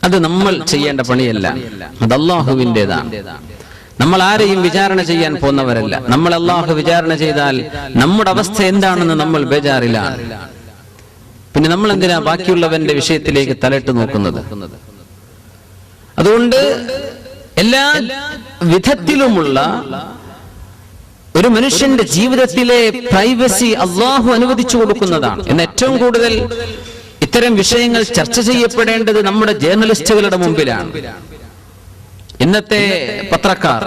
അത് നമ്മൾ ചെയ്യേണ്ട പണിയല്ല, അത് അല്ലാഹുവിൻ്റെതാണ്. നമ്മൾ ആരെയും വിചാരണ ചെയ്യാൻ പോകുന്നവരല്ല. നമ്മൾ അല്ലാഹു വിചാരണ ചെയ്താൽ നമ്മുടെ അവസ്ഥ എന്താണെന്ന് നമ്മൾ ബേജാറിലാണ്. പിന്നെ നമ്മൾ എന്തിനാ ബാക്കിയുള്ളവന്റെ വിഷയത്തിലേക്ക് തലയിട്ട് നോക്കുന്നത്? അതുകൊണ്ട് എല്ലാ വിധത്തിലുമുള്ള ഒരു മനുഷ്യന്റെ ജീവിതത്തിലെ പ്രൈവസി അല്ലാഹു അനുവദിച്ചു കൊടുക്കുന്നതാണ്. എന്ന് ഏറ്റവും കൂടുതൽ ഇത്തരം വിഷയങ്ങൾ ചർച്ച ചെയ്യപ്പെടേണ്ടത് നമ്മുടെ ജേർണലിസ്റ്റുകളുടെ മുമ്പിലാണ്. ഇന്നത്തെ പത്രക്കാർ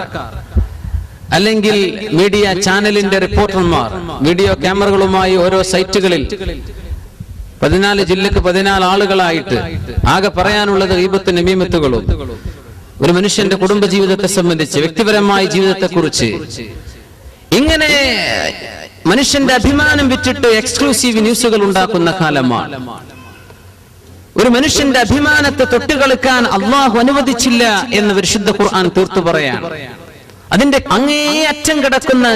അല്ലെങ്കിൽ മീഡിയ ചാനലിന്റെ റിപ്പോർട്ടർമാർ വീഡിയോ ക്യാമറകളുമായി ഓരോ സൈറ്റുകളിൽ 14 ജില്ലക്ക് 14 ആളുകളായിട്ട് ആകെ പറയാനുള്ളത് ഗീബത്തും നമീമത്തുകളും, ഒരു മനുഷ്യന്റെ കുടുംബജീവിതത്തെ സംബന്ധിച്ച്, വ്യക്തിപരമായ ജീവിതത്തെക്കുറിച്ച്, ഇങ്ങനെ മനുഷ്യന്റെ അഭിമാനം വിറ്റിട്ട് എക്സ്ക്ലൂസീവ് ന്യൂസുകൾ ഉണ്ടാക്കുന്ന കാലമാണ്. ഒരു മനുഷ്യന്റെ അഭിമാനത്തെ തൊട്ടുകളിക്കാൻ അല്ലാഹു അനുവദിച്ചില്ല എന്ന് പരിശുദ്ധ ഖുർആൻ തീർത്തു പറയാൻ. അതിന്റെ അങ്ങേയറ്റം കിടക്കുന്ന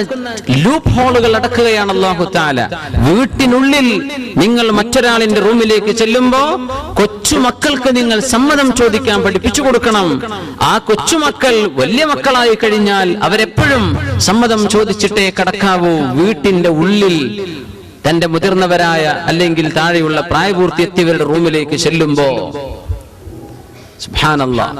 ലൂപ്പ് ഹോളുകൾ അടക്കുകയാണ് അല്ലാഹു തആല. വീട്ടിനുള്ളിൽ നിങ്ങൾ മറ്റൊരാളിന്റെ റൂമിലേക്ക് ചെല്ലുമ്പോ കൊച്ചുമക്കൾക്ക് നിങ്ങൾ സമ്മതം ചോദിക്കാൻ പഠിപ്പിച്ചു കൊടുക്കണം. ആ കൊച്ചുമക്കൾ വലിയ മക്കളായി കഴിഞ്ഞാൽ അവരെപ്പോഴും സമ്മതം ചോദിച്ചിട്ടേ കടക്കാവൂ. വീട്ടിന്റെ ഉള്ളിൽ തന്റെ മുതിർന്നവരായ അല്ലെങ്കിൽ താഴെയുള്ള പ്രായപൂർത്തി എത്തിയവരുടെ റൂമിലേക്ക് ചെല്ലുമ്പോ സുബ്ഹാനല്ലാഹ്,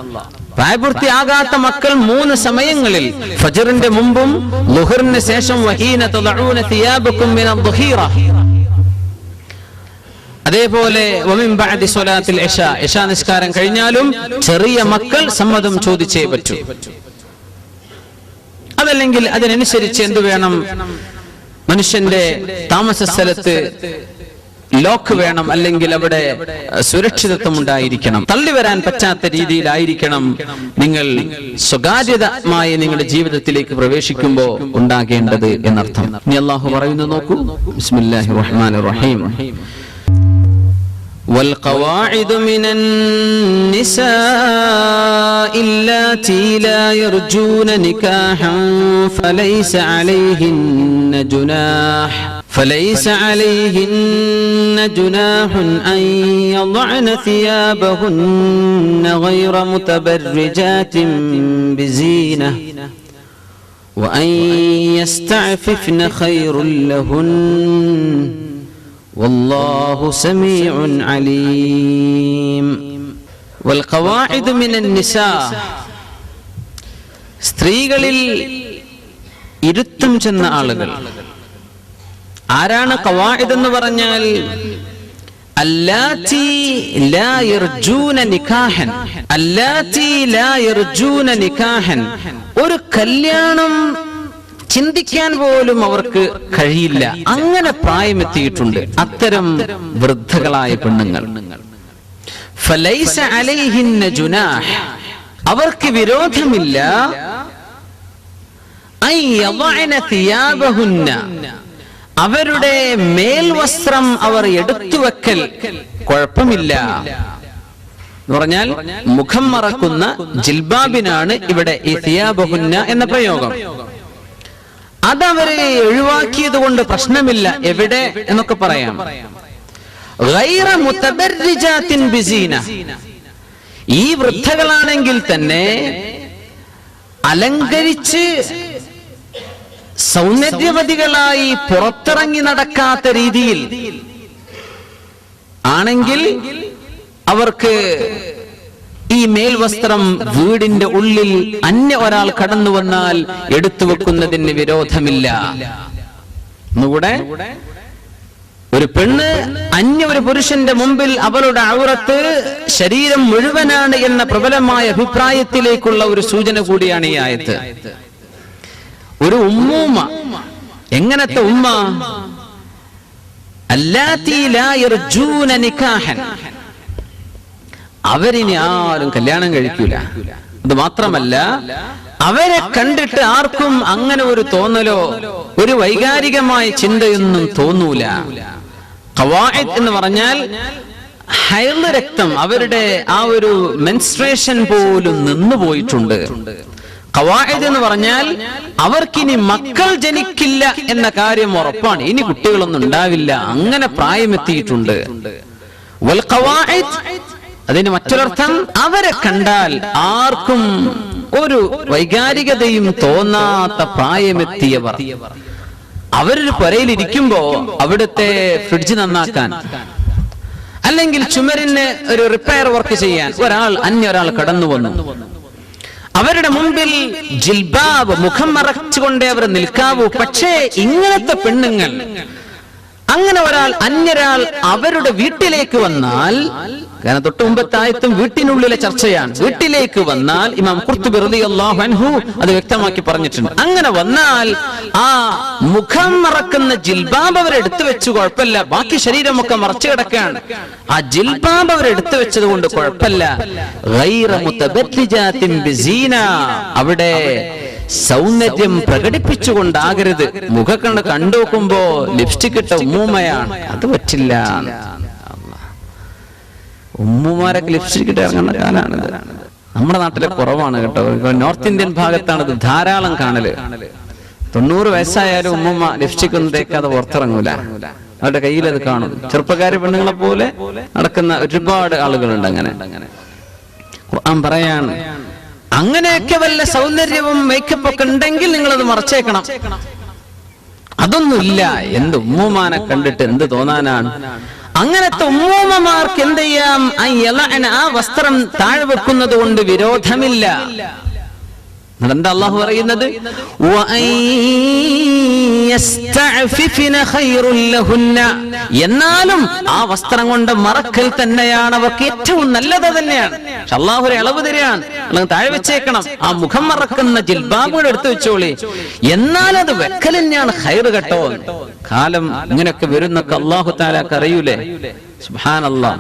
പ്രായപൂർത്തിയാകാത്ത മക്കൾ 3 സമയങ്ങളിൽ, ഫജ്റിന്റെ മുമ്പും ളുഹറിന് ശേഷം, വഹീന തദഊന തിയാബകും മിനൽ ദുഹീറ, അതേപോലെ വമിൻ ബഅദി സ്വലാത്തിൽ ഇശാ, ഇശാ നിസ്കാരം കഴിഞ്ഞാലും ചെറിയ മക്കൾ സമ്മതം ചോദിച്ചേ പറ്റൂ. അതല്ലെങ്കിൽ അതിനനുസരിച്ച് എന്തു വേണം? മനുഷ്യന്റെ താമസ സ്ഥലത്ത് ലോക്ക് വേണം, അല്ലെങ്കിൽ അവിടെ സുരക്ഷിതത്വം ഉണ്ടായിരിക്കണം. തള്ളിവരാൻ പറ്റാത്ത രീതിയിലായിരിക്കണം നിങ്ങൾ സ്വകാര്യതമായി നിങ്ങളുടെ ജീവിതത്തിലേക്ക് പ്രവേശിക്കുമ്പോൾ ഉണ്ടാകേണ്ടത് എന്നർത്ഥം. ഇനി അല്ലാഹു പറയുന്നു, നോക്കൂ. ബിസ്മില്ലാഹിർ റഹ്മാനിർ റഹീം. والقواعد من النساء اللاتي لا يرجون نكاحا فليس عليهن جناح أن يضعن ثيابهن غير متبرجات بزينة وأن يستعففن خير لهن والله سميع عليم. والقواعد من النساء, സ്ത്രീകളിൽ ഇരുത്തം ചെന്ന ആളുകൾ. ആരാണ് ഖവാഇദ് എന്ന് പറഞ്ഞാൽ? അല്ലാത്തി ലാ യർജൂന നികാഹൻ, അല്ലാത്തി ലാ യർജൂന നികാഹൻ, ഒരു കല്യാണം ചിന്തിക്കാൻ പോലും അവർക്ക് കഴിയില്ല, അങ്ങനെ പ്രായമെത്തിയിട്ടുണ്ട് അത്തരം വൃദ്ധകളായ പെണ്ണുങ്ങൾ. ഫലൈസ അലൈഹിന്ന ജുനാഹ്, അവർക്ക് വിരോധമില്ല. അയ്യദഅന തിയാബഹുന്ന, അവരുടെ മേൽവസ്ത്രം അവർ എടുത്തു വെക്കൽ കുഴപ്പമില്ല എന്ന് പറഞ്ഞാൽ മുഖം മറക്കുന്ന ജിൽബാബിനാണ് ഇവിടെ ഈ തിയാബഹുന്ന എന്ന പ്രയോഗം. അതവരെ ഒഴിവാക്കിയത് കൊണ്ട് പ്രശ്നമില്ല. എവിടെ എന്നൊക്കെ പറയാം. ഗൈറ മുതബർരിജാത്തിൻ ബിസീന, ഈ വൃദ്ധകളാണെങ്കിൽ തന്നെ അലങ്കരിച്ച് സൗന്ദര്യവതികളായി പുറത്തിറങ്ങി നടക്കാത്ത രീതിയിൽ ആണെങ്കിൽ അവർക്ക് ഈ മേൽവസ്ത്രം വീടിന്റെ ഉള്ളിൽ അന്യ ഒരാൾ കടന്നു വന്നാൽ എടുത്തു വെക്കുന്നതിന് വിരോധമില്ല. ഒന്നുകൂടെ, ഒരു പെണ്ണ് അന്യ ഒരു പുരുഷന്റെ മുമ്പിൽ അവളുടെ ഔറത്ത് ശരീരം മുഴുവനാണ് എന്ന പ്രബലമായ അഭിപ്രായത്തിലേക്കുള്ള ഒരു സൂചന കൂടിയാണ് ഈ ആയത്ത്. ഒരു ഉമ്മൂമ്മ, എങ്ങനത്തെ ഉമ്മ? അല്ലാത്തി ലാ യർജൂന നികാഹൻ, അവരിനി ആരും കല്യാണം കഴിക്കൂല. അത് മാത്രമല്ല, അവരെ കണ്ടിട്ട് ആർക്കും അങ്ങനെ ഒരു തോന്നലോ ഒരു വൈകാരികമായ ചിന്തയൊന്നും തോന്നൂല. ഖവാഇദ് എന്ന് പറഞ്ഞാൽ ഹൈള് രക്തം, അവരുടെ ആ ഒരു മെൻസ്ട്രേഷൻ പോലും നിന്നുപോയിട്ടുണ്ട്. ഖവാഇദ് എന്ന് പറഞ്ഞാൽ അവർക്കിനി മക്കൾ ജനിക്കില്ല എന്ന കാര്യം ഉറപ്പാണ്. ഇനി കുട്ടികളൊന്നും ഉണ്ടാവില്ല, അങ്ങനെ പ്രായമെത്തിയിട്ടുണ്ട്. വൽ ഖവാഇദ് അതിന് മറ്റൊരർത്ഥം അവരെ കണ്ടാൽ ആർക്കും ഒരു വൈകാരികതയും തോന്നാത്ത പ്രായമെത്തിയവർ. അവരൊരു പുരയിലിരിക്കുമ്പോ അവിടുത്തെ ഫ്രിഡ്ജ് നന്നാക്കാൻ അല്ലെങ്കിൽ ചുമരിന് ഒരു റിപ്പയർ വർക്ക് ചെയ്യാൻ അന്യൊരാൾ കടന്നു വന്നു. അവരുടെ മുമ്പിൽ ജിൽബാബ്, മുഖം മറച്ചുകൊണ്ടേ അവർ നിൽക്കാവൂ. പക്ഷേ ഇങ്ങനത്തെ പെണ്ണുങ്ങൾ, അങ്ങനെ അന്യരാൾ അവരുടെ വീട്ടിലേക്ക് വന്നാൽ, കാരണം തൊട്ട് മുമ്പത്തെ ആയത്തും വീട്ടിനുള്ളിലെ ചർച്ചയാണ്, വീട്ടിലേക്ക് വന്നാൽ ഇമാം ഖുർത്തുബി റളിയല്ലാഹു അൻഹു അത് വ്യക്തമാക്കി പറഞ്ഞിട്ടുണ്ട്. അങ്ങനെ വന്നാൽ ആ മുഖം മറക്കുന്ന ജിൽബാബ് അവരെടുത്തു വെച്ചു, കുഴപ്പമില്ല. ബാക്കി ശരീരമൊക്കെ മറച്ചു കിടക്കുകയാണ്, ആ ജിൽബാബ് അവരെടുത്തു വെച്ചത് കൊണ്ട് കുഴപ്പമില്ല. ഗൈറ മുതബദ്ദിജാത്തിൻ ബിസീന, അവിടെ സൗന്ദര്യം പ്രകടിപ്പിച്ചുകൊണ്ടാകരുത്. മുഖക്കണ്ണ് കണ്ടുനോക്കുമ്പോ ലിപ്സ്റ്റിക് ഇട്ട ഉമ്മൂമ്മയാണ്, അത് പറ്റില്ല. ഉമ്മുമാരൊക്കെ ലിപ്സ്റ്റിക് ഇട്ട് ഇറങ്ങുന്ന കാലാണിത്. നമ്മുടെ നാട്ടിലെ കുറവാണ് കേട്ടോ. നോർത്ത് ഇന്ത്യൻ ഭാഗത്താണിത് ധാരാളം കാണല്. 90 വയസ്സായാലും ഉമ്മുമ്മ ലിപ്സ്റ്റിക് ഒന്നും തേക്കാതെ പുറത്തിറങ്ങൂല. അവരുടെ കയ്യിൽ അത് കാണും. ചെറുപ്പക്കാരി പെണ്ണുങ്ങളെ പോലെ നടക്കുന്ന ഒരുപാട് ആളുകളുണ്ട് അങ്ങനെ. ഖുർആൻ പറയാണ്, അങ്ങനെയൊക്കെ വല്ല സൗന്ദര്യവും മേക്കപ്പ് ഒക്കെ ഉണ്ടെങ്കിൽ നിങ്ങളത് മറച്ചേക്കണം. അതൊന്നുമില്ല. എന്ത് ഉമ്മുമാനെ കണ്ടിട്ട് എന്ത് തോന്നാനാണ്? അങ്ങനത്തെ ഉമ്മൂമ്മമാർക്ക് എന്ത് ചെയ്യാം? ആ വസ്ത്രം താഴെ വെക്കുന്നത് കൊണ്ട് വിരോധമില്ല. എന്താ അള്ളാഹു പറയുന്നത്? എന്നാലും ആ വസ്ത്രം കൊണ്ട് മറക്കൽ തന്നെയാണ് അവർക്ക് ഏറ്റവും നല്ലത് തന്നെയാണ്. അള്ളാഹു ഒരു ഇളവ് തരികയാണ്, അല്ലെങ്കിൽ താഴെ വെച്ചേക്കണം. ആ മുഖം മറക്കുന്ന ജിൽബാബുകൾ എടുത്തു വെച്ചോളി, എന്നാൽ അത് വെക്കൽ തന്നെയാണ് ഖൈറ് കേട്ടോ. കാലം ഇങ്ങനെയൊക്കെ വരുന്നൊക്കെ അള്ളാഹു തആലക്ക് അറിയൂലേ? സുബ്ഹാനല്ലാഹ്.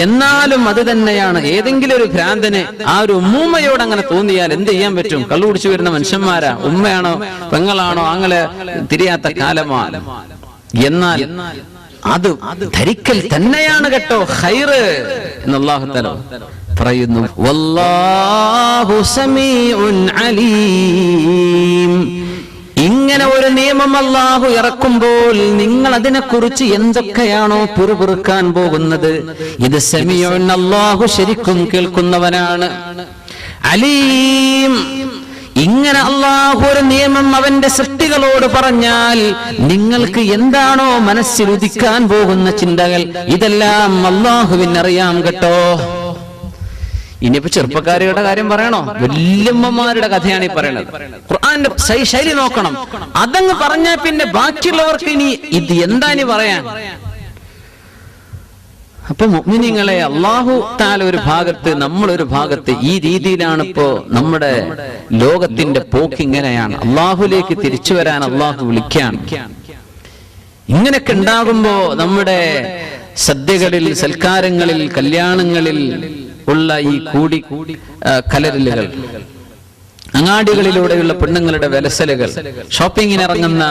എന്നാലും അത് തന്നെയാണ്. ഏതെങ്കിലും ഒരു ഭ്രാന്തന് ആ ഒരു ഉമ്മൂമ്മയോട് അങ്ങനെ തോന്നിയാൽ എന്ത് ചെയ്യാൻ പറ്റും? കള്ളു കുടിച്ചു വരുന്ന മനുഷ്യന്മാരാ, ഉമ്മയാണോ പെങ്ങളാണോ ആങ്ങളെ തിരിയാത്ത കാലമാണ്. എന്നാൽ അത് ധരിക്കൽ തന്നെയാണ് കേട്ടോ ഖൈറ് എന്ന് അല്ലാഹു തആല പറയുന്നു. വല്ലാഹു സമീഉൻ അലീം. ഇങ്ങനെ ഒരു നിയമം അല്ലാഹു ഇറക്കുമ്പോൾ നിങ്ങൾ അതിനെക്കുറിച്ച് എന്തൊക്കെയാണോ പിറുപിറുക്കാൻ പോകുന്നത്, ഇത് സമീഉൻ, അല്ലാഹു ശരിക്കും കേൾക്കുന്നവനാണ്. അലീം, ഇങ്ങനെ അല്ലാഹു ഒരു നിയമം അവന്റെ സൃഷ്ടികളോട് പറഞ്ഞാൽ നിങ്ങൾക്ക് എന്താണോ മനസ്സിൽ ഉദിക്കാൻ പോകുന്ന ചിന്തകൾ, ഇതെല്ലാം അല്ലാഹുവിനറിയാം കേട്ടോ. ഇനിയിപ്പോ ചെറുപ്പക്കാരിയുടെ കാര്യം പറയണോ? വല്യമ്മമാരുടെ കഥയാണ് ഈ പറയുന്നത്. ഖുർആന്റെ ശൈലി നോക്കണം. അതങ്ങ് പറഞ്ഞാൽ പിന്നെ ബാക്കിയുള്ളവർക്ക് ഇനി ഇത് എന്താ ഇനി പറയാൻ? അപ്പൊ മുഅ്മിനീങ്ങളെ, അല്ലാഹു തആല ഒരു ഭാഗത്ത്, നമ്മളൊരു ഭാഗത്ത്, ഈ രീതിയിലാണ് ഇപ്പോ നമ്മുടെ ലോകത്തിന്റെ പോക്ക്. ഇങ്ങനെയാണ്. അല്ലാഹുലേക്ക് തിരിച്ചു വരാൻ അല്ലാഹു വിളിക്കാൻ. ഇങ്ങനെയൊക്കെ ഉണ്ടാകുമ്പോ നമ്മുടെ സദ്യകളിൽ, സൽക്കാരങ്ങളിൽ, കല്യാണങ്ങളിൽ ഉള്ള ഈ കലരലുകൾ, അങ്ങാടികളിലൂടെയുള്ള പെണ്ണുങ്ങളുടെ വിലസലുകൾ, ഷോപ്പിങ്ങിന് ഇറങ്ങുന്ന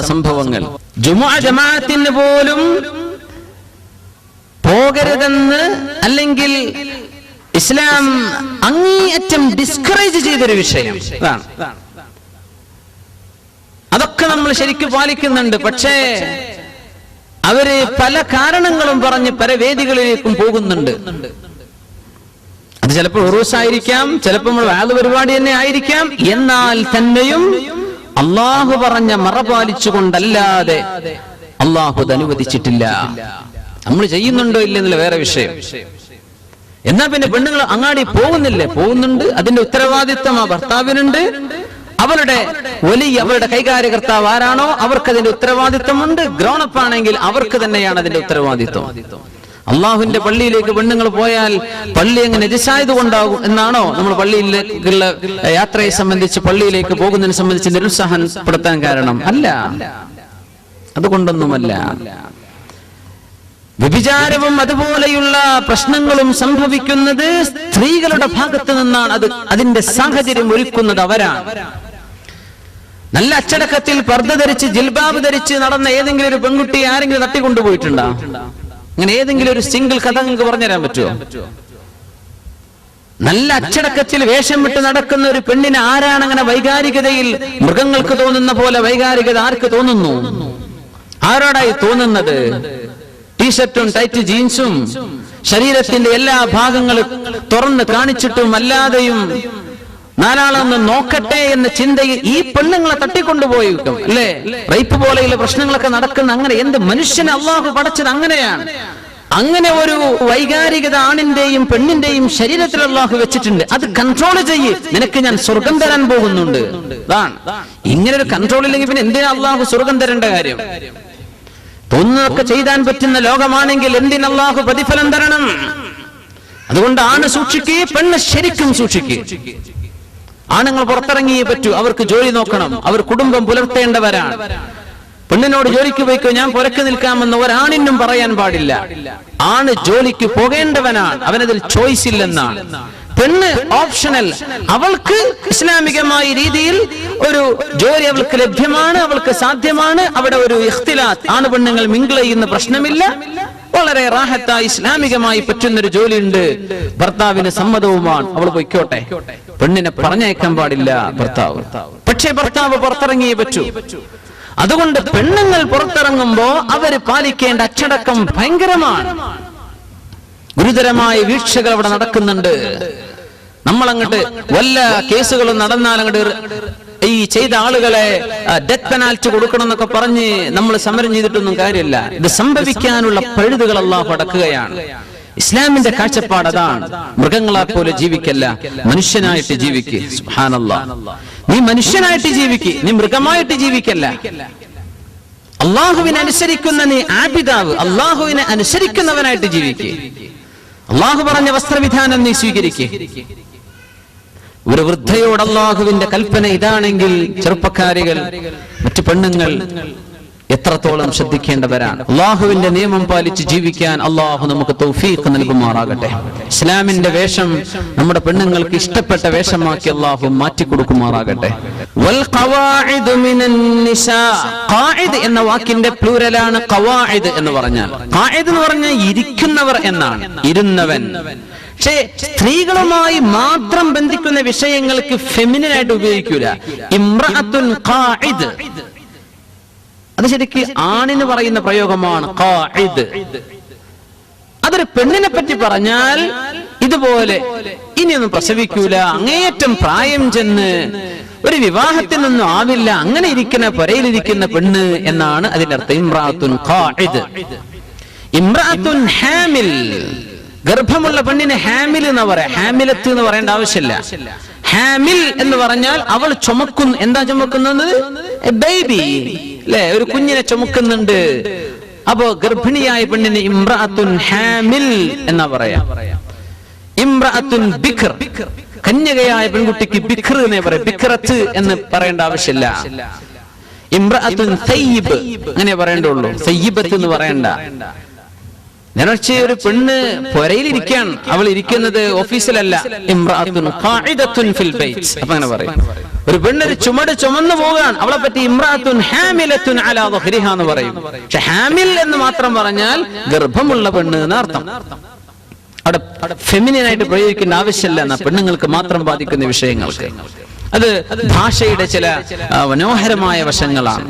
സംഭവങ്ങൾ, ജുമുഅ ജമാഅത്തിന് പോലും പോകരുതെന്ന് അല്ലെങ്കിൽ ഇസ്ലാം അങ്ങേയറ്റം ഡിസ്കറേജ് ചെയ്തൊരു വിഷയം അതാണ്. അതൊക്കെ നമ്മൾ ശരിക്കും പാലിക്കുന്നുണ്ട്. പക്ഷേ അവര് പല കാരണങ്ങളും പറഞ്ഞ് പല വേദികളിലേക്കും പോകുന്നുണ്ട്. അത് ചിലപ്പോൾ ഉറൂസായിരിക്കാം, ചിലപ്പോൾ നമ്മൾ വാദ പരിപാടി തന്നെ ആയിരിക്കാം. എന്നാൽ തന്നെയും അള്ളാഹു പറഞ്ഞ മറ പാലിച്ചുകൊണ്ടല്ലാതെ അള്ളാഹു അത് അനുവദിച്ചിട്ടില്ല. നമ്മൾ ചെയ്യുന്നുണ്ടോ ഇല്ലെന്നുള്ള വേറെ വിഷയം. എന്നാ പിന്നെ പെണ്ണുങ്ങൾ അങ്ങാടി പോകുന്നുണ്ട്. അതിന്റെ ഉത്തരവാദിത്വം ആ ഭർത്താവിനുണ്ട്. അവരുടെ കൈകാര്യകർത്താവ് ആരാണോ അവർക്ക് അതിന്റെ ഉത്തരവാദിത്വമുണ്ട്. ഗ്രോണപ്പ് ആണെങ്കിൽ അവർക്ക് തന്നെയാണ് അതിന്റെ ഉത്തരവാദിത്വം. അള്ളാഹുവിന്റെ പള്ളിയിലേക്ക് പെണ്ണുങ്ങൾ പോയാൽ പള്ളി അങ്ങ് നജസായത് കൊണ്ടാകും എന്നാണോ നമ്മൾ പള്ളിയിലേക്കുള്ള യാത്രയെ സംബന്ധിച്ച്, പള്ളിയിലേക്ക് പോകുന്നതിനെ സംബന്ധിച്ച് നിരുത്സാഹപ്പെടുത്താൻ കാരണം? അല്ല, അതുകൊണ്ടൊന്നുമല്ല. വ്യഭിചാരവും അതുപോലെയുള്ള പ്രശ്നങ്ങളും സംഭവിക്കുന്നത് സ്ത്രീകളുടെ ഭാഗത്ത് നിന്നാണ്. അതിന്റെ സാഹചര്യം ഒരുക്കുന്നത് അവരാണ്. നല്ല അച്ചടക്കത്തിൽ പർദ്ദ ധരിച്ച് ജിൽബാബ് ധരിച്ച് നടന്ന ഏതെങ്കിലും ഒരു പെൺകുട്ടി ആരെങ്കിലും തട്ടിക്കൊണ്ടുപോയിട്ടുണ്ടോ? അങ്ങനെ ഏതെങ്കിലും ഒരു സിംഗിൾ കഥ നിങ്ങൾക്ക് പറഞ്ഞുതരാൻ പറ്റുമോ? നല്ല അച്ചടക്കത്തിൽ വേഷം വിട്ട് നടക്കുന്ന ഒരു പെണ്ണിന് ആരാണ് അങ്ങനെ വൈകാരികതയിൽ, മൃഗങ്ങൾക്ക് തോന്നുന്ന പോലെ വൈകാരികത ആർക്ക് തോന്നുന്നു? ആരോടായി തോന്നുന്നത്? ടീഷർട്ടും ടൈറ്റ് ജീൻസും ശരീരത്തിന്റെ എല്ലാ ഭാഗങ്ങളും തുറന്ന് കാണിച്ചിട്ടും അല്ലാതെയും നാലാളൊന്ന് നോക്കട്ടെ എന്ന ചിന്തയിൽ ഈ പെണ്ണുങ്ങളെ തട്ടിക്കൊണ്ടുപോയി അല്ലേ? റേപ്പ് പോലെയുള്ള പ്രശ്നങ്ങളൊക്കെ നടക്കുന്ന അങ്ങനെ എന്ത് മനുഷ്യനെ അള്ളാഹു പടച്ചത് അങ്ങനെയാണ്. അങ്ങനെ ഒരു വൈകാരികത ആണിന്റെയും പെണ്ണിന്റെയും ശരീരത്തിൽ അള്ളാഹു വെച്ചിട്ടുണ്ട്. അത് കൺട്രോൾ ചെയ്യ്, നിനക്ക് ഞാൻ സ്വർഗം തരാൻ പോകുന്നുണ്ട്. അതാണ്. ഇങ്ങനെ ഒരു കൺട്രോൾ ഇല്ലെങ്കിൽ പിന്നെ എന്തിനാ അള്ളാഹു സ്വർഗം തരേണ്ട കാര്യം? തോന്നുന്നതൊക്കെ ചെയ്താൻ പറ്റുന്ന ലോകമാണെങ്കിൽ എന്തിന് അള്ളാഹു പ്രതിഫലം തരണം? അതുകൊണ്ട് ആണ് സൂക്ഷിക്കുകയെ, പെണ്ണ് ശരിക്കും സൂക്ഷിക്കുക. ആണുങ്ങൾ പുറത്തിറങ്ങിയേ പറ്റൂ. അവർക്ക് ജോലി നോക്കണം, അവർ കുടുംബം പുലർത്തേണ്ടവരാണ്. പെണ്ണിനോട് ജോലിക്ക് പോയിക്കോ, ഞാൻ പുറക്ക് നിൽക്കാമെന്ന് ഒരാണിനും പറയാൻ പാടില്ല. ആണ് ജോലിക്ക് പോകേണ്ടവനാണ്, അവനതിൽ ചോയ്സ് ഇല്ലെന്നാണ്. പെണ്ണ് ഓപ്ഷണൽ. അവൾക്ക് ഇസ്ലാമികമായ രീതിയിൽ ഒരു ജോലി അവൾക്ക് ലഭ്യമാണ്, അവൾക്ക് സാധ്യമാണ്. അവിടെ ഒരു ഇഖ്തിലാത്ത്, ആണ് പെണ്ണുങ്ങൾ മിങ്കിൾ ചെയ്യുന്ന പ്രശ്നമില്ല. വളരെ റാഹത്തായി ഇസ്ലാമികമായി പറ്റുന്നൊരു ജോലിയുണ്ട്, ഭർത്താവിന് സമ്മതവുമാണ്, അവൾ പൊയ്ക്കോട്ടെ. പെണ്ണിനെ പറഞ്ഞയക്കാൻ പാടില്ല ഭർത്താവ്. പക്ഷേ ഭർത്താവ് പുറത്തിറങ്ങിയേ പറ്റൂ. അതുകൊണ്ട് പെണ്ണുങ്ങൾ പുറത്തിറങ്ങുമ്പോ അവര് പാലിക്കേണ്ട അച്ചടക്കം ഭയങ്കരമാണ്. ഗുരുതരമായ വീഴ്ചകൾ അവിടെ നടക്കുന്നുണ്ട്. നമ്മളങ്ങോട്ട് വല്ല കേസുകളും നടന്നാൽ അങ്ങോട്ട് ഈ ചെയ്ത ആളുകളെ ഡെത്ത് പെനാൽറ്റി കൊടുക്കണം എന്നൊക്കെ പറഞ്ഞ് നമ്മൾ സമരം ചെയ്തിട്ടൊന്നും കാര്യമില്ല. ഇത് സംഭവിക്കാനുള്ള പഴുതുകൾ അല്ലാഹു അടക്കുകയാണ്. ഇസ്ലാമിന്റെ കാഴ്ചപ്പാട് അതാണ്. മൃഗങ്ങളെ പോലെ ജീവിക്കല്ല, മനുഷ്യനായിട്ട് ജീവിക്ക്. സുബ്ഹാനല്ലാഹ്. നീ മനുഷ്യനായിട്ട് ജീവിക്ക്, നീ മൃഗമായിട്ട് ജീവിക്കല്ല. അള്ളാഹുവിനെ അനുസരിക്കുന്ന നീ ആബിദാവ്, അള്ളാഹുവിനെ അനുസരിക്കുന്നവനായിട്ട് ജീവിക്ക്. അള്ളാഹു പറഞ്ഞ വസ്ത്രവിധാനം നീ സ്വീകരിക്ക്. ഒരു വൃദ്ധയോട് അള്ളാഹുവിന്റെ കൽപ്പന ഇതാണെങ്കിൽ ചെറുപ്പക്കാരികൾ, മറ്റു പെണ്ണുങ്ങൾ എത്രത്തോളം ശ്രദ്ധിക്കേണ്ടവരാണ്. അള്ളാഹുവിന്റെ നിയമം പാലിച്ച് ജീവിക്കാൻ അള്ളാഹു നമുക്ക് തൗഫീഖ് നൽകുമാറാകട്ടെ. ഇസ്ലാമിന്റെ വേഷം നമ്മുടെ പെണ്ണുങ്ങൾക്ക് ഇഷ്ടപ്പെട്ട വേഷമാക്കി അള്ളാഹു മാറ്റിക്കൊടുക്കുമാറാകട്ടെ. വൽ ഖവാഇദു മിനൻ നിസാ. ഖാഇദ് എന്ന വാക്കിന്റെ പ്ലൂരലാണ് ഖവാഇദ് എന്ന് പറഞ്ഞാൽ. ഖാഇദ് എന്ന് പറഞ്ഞാൽ ഇരിക്കുന്നവർ എന്നാണ്, ഇരുന്നവൻ. പക്ഷേ സ്ത്രീകളുമായി മാത്രം ബന്ധിക്കുന്ന വിഷയങ്ങൾക്ക് ഫെമിനിനായിട്ട് ഉപയോഗിക്കൂല. ഇംറഅത്തുൻ ഖാഇദ്, അത് ശരിക്ക് ആണിന് പറയുന്ന പ്രയോഗമാണ് ഖാഇദ്. അതൊരു പെണ്ണിനെ പറ്റി പറഞ്ഞാൽ ഇതുപോലെ ഇനിയൊന്നും പ്രസവിക്കൂല, അങ്ങേയറ്റം പ്രായം ചെന്ന് ഒരു വിവാഹത്തിനൊന്നും ആവില്ല, അങ്ങനെ ഇരിക്കുന്ന പുരയിലിരിക്കുന്ന പെണ്ണ് എന്നാണ് അതിന്റെ അർത്ഥം. ഇംറഅത്തുൻ ഖാഇദ്. ഇംറഅത്തുൻ ഹാമിൽ, ഗർഭമുള്ള പെണ്ണിന് ഹാമിൽ എന്ന് പറയാം. ഹാമിലത്ത് എന്ന് പറയേണ്ട ആവശ്യമില്ല. ഹാമിൽ എന്ന് പറഞ്ഞാൽ അവൾ ചുമക്കുന്നു. എന്താ ചുമക്കുന്നത്? ബേബി അല്ലെ, ഒരു കുഞ്ഞിനെ ചുമക്കുന്നുണ്ട്. അപ്പോ ഗർഭിണിയായ പെണ്ണിന് ഇംറഅത്തുൻ ഹാമിൽ എന്നാ പറയാ. ഇംറഅത്തുൻ ബിക്ർ, കന്യകയായ പെൺകുട്ടിക്ക് ബിക്ർ എന്നേ പറയാം. ബിക്റത്ത് എന്ന് പറയേണ്ട ആവശ്യമില്ല. ഇംറഅത്തുൻ സയ്യിബ് അങ്ങനെ പറയേണ്ടുള്ളൂ, സയ്യിബത്ത് എന്ന് പറയണ്ട. നേരത്തെ ഒരു പെണ്ണ് പുരയിലിരിക്കാൻ, അവൾ ഇരിക്കുന്നത് ഓഫീസിലല്ല. ഇംറഅത്തുൻ ഖാഇദത്തുൻ ഫിൽ ബൈത്ത്, അപ്പൊ അങ്ങനെ പറയും. ഒരു പെണ്ണൊരു ചുമട് ചുമന്നു പോകാൻ, അവളെ പറ്റി ഇംറഅത്തുൻ ഹാമിലത്തുൻ അലാ ദഹ്രിഹാ എന്ന് പറയും. പക്ഷെ ഹാമിൽ എന്ന് മാത്രം പറഞ്ഞാൽ ഗർഭമുള്ള പെണ്ണ് എന്ന അർത്ഥം. അവിടെ ഫെമിനിനായിട്ട് പ്രയോഗിക്കേണ്ട ആവശ്യമില്ല എന്ന, പെണ്ണുങ്ങൾക്ക് മാത്രം ബാധിക്കുന്ന വിഷയങ്ങൾക്ക്. അത് ഭാഷയുടെ ചില മനോഹരമായ വശങ്ങളാണ്.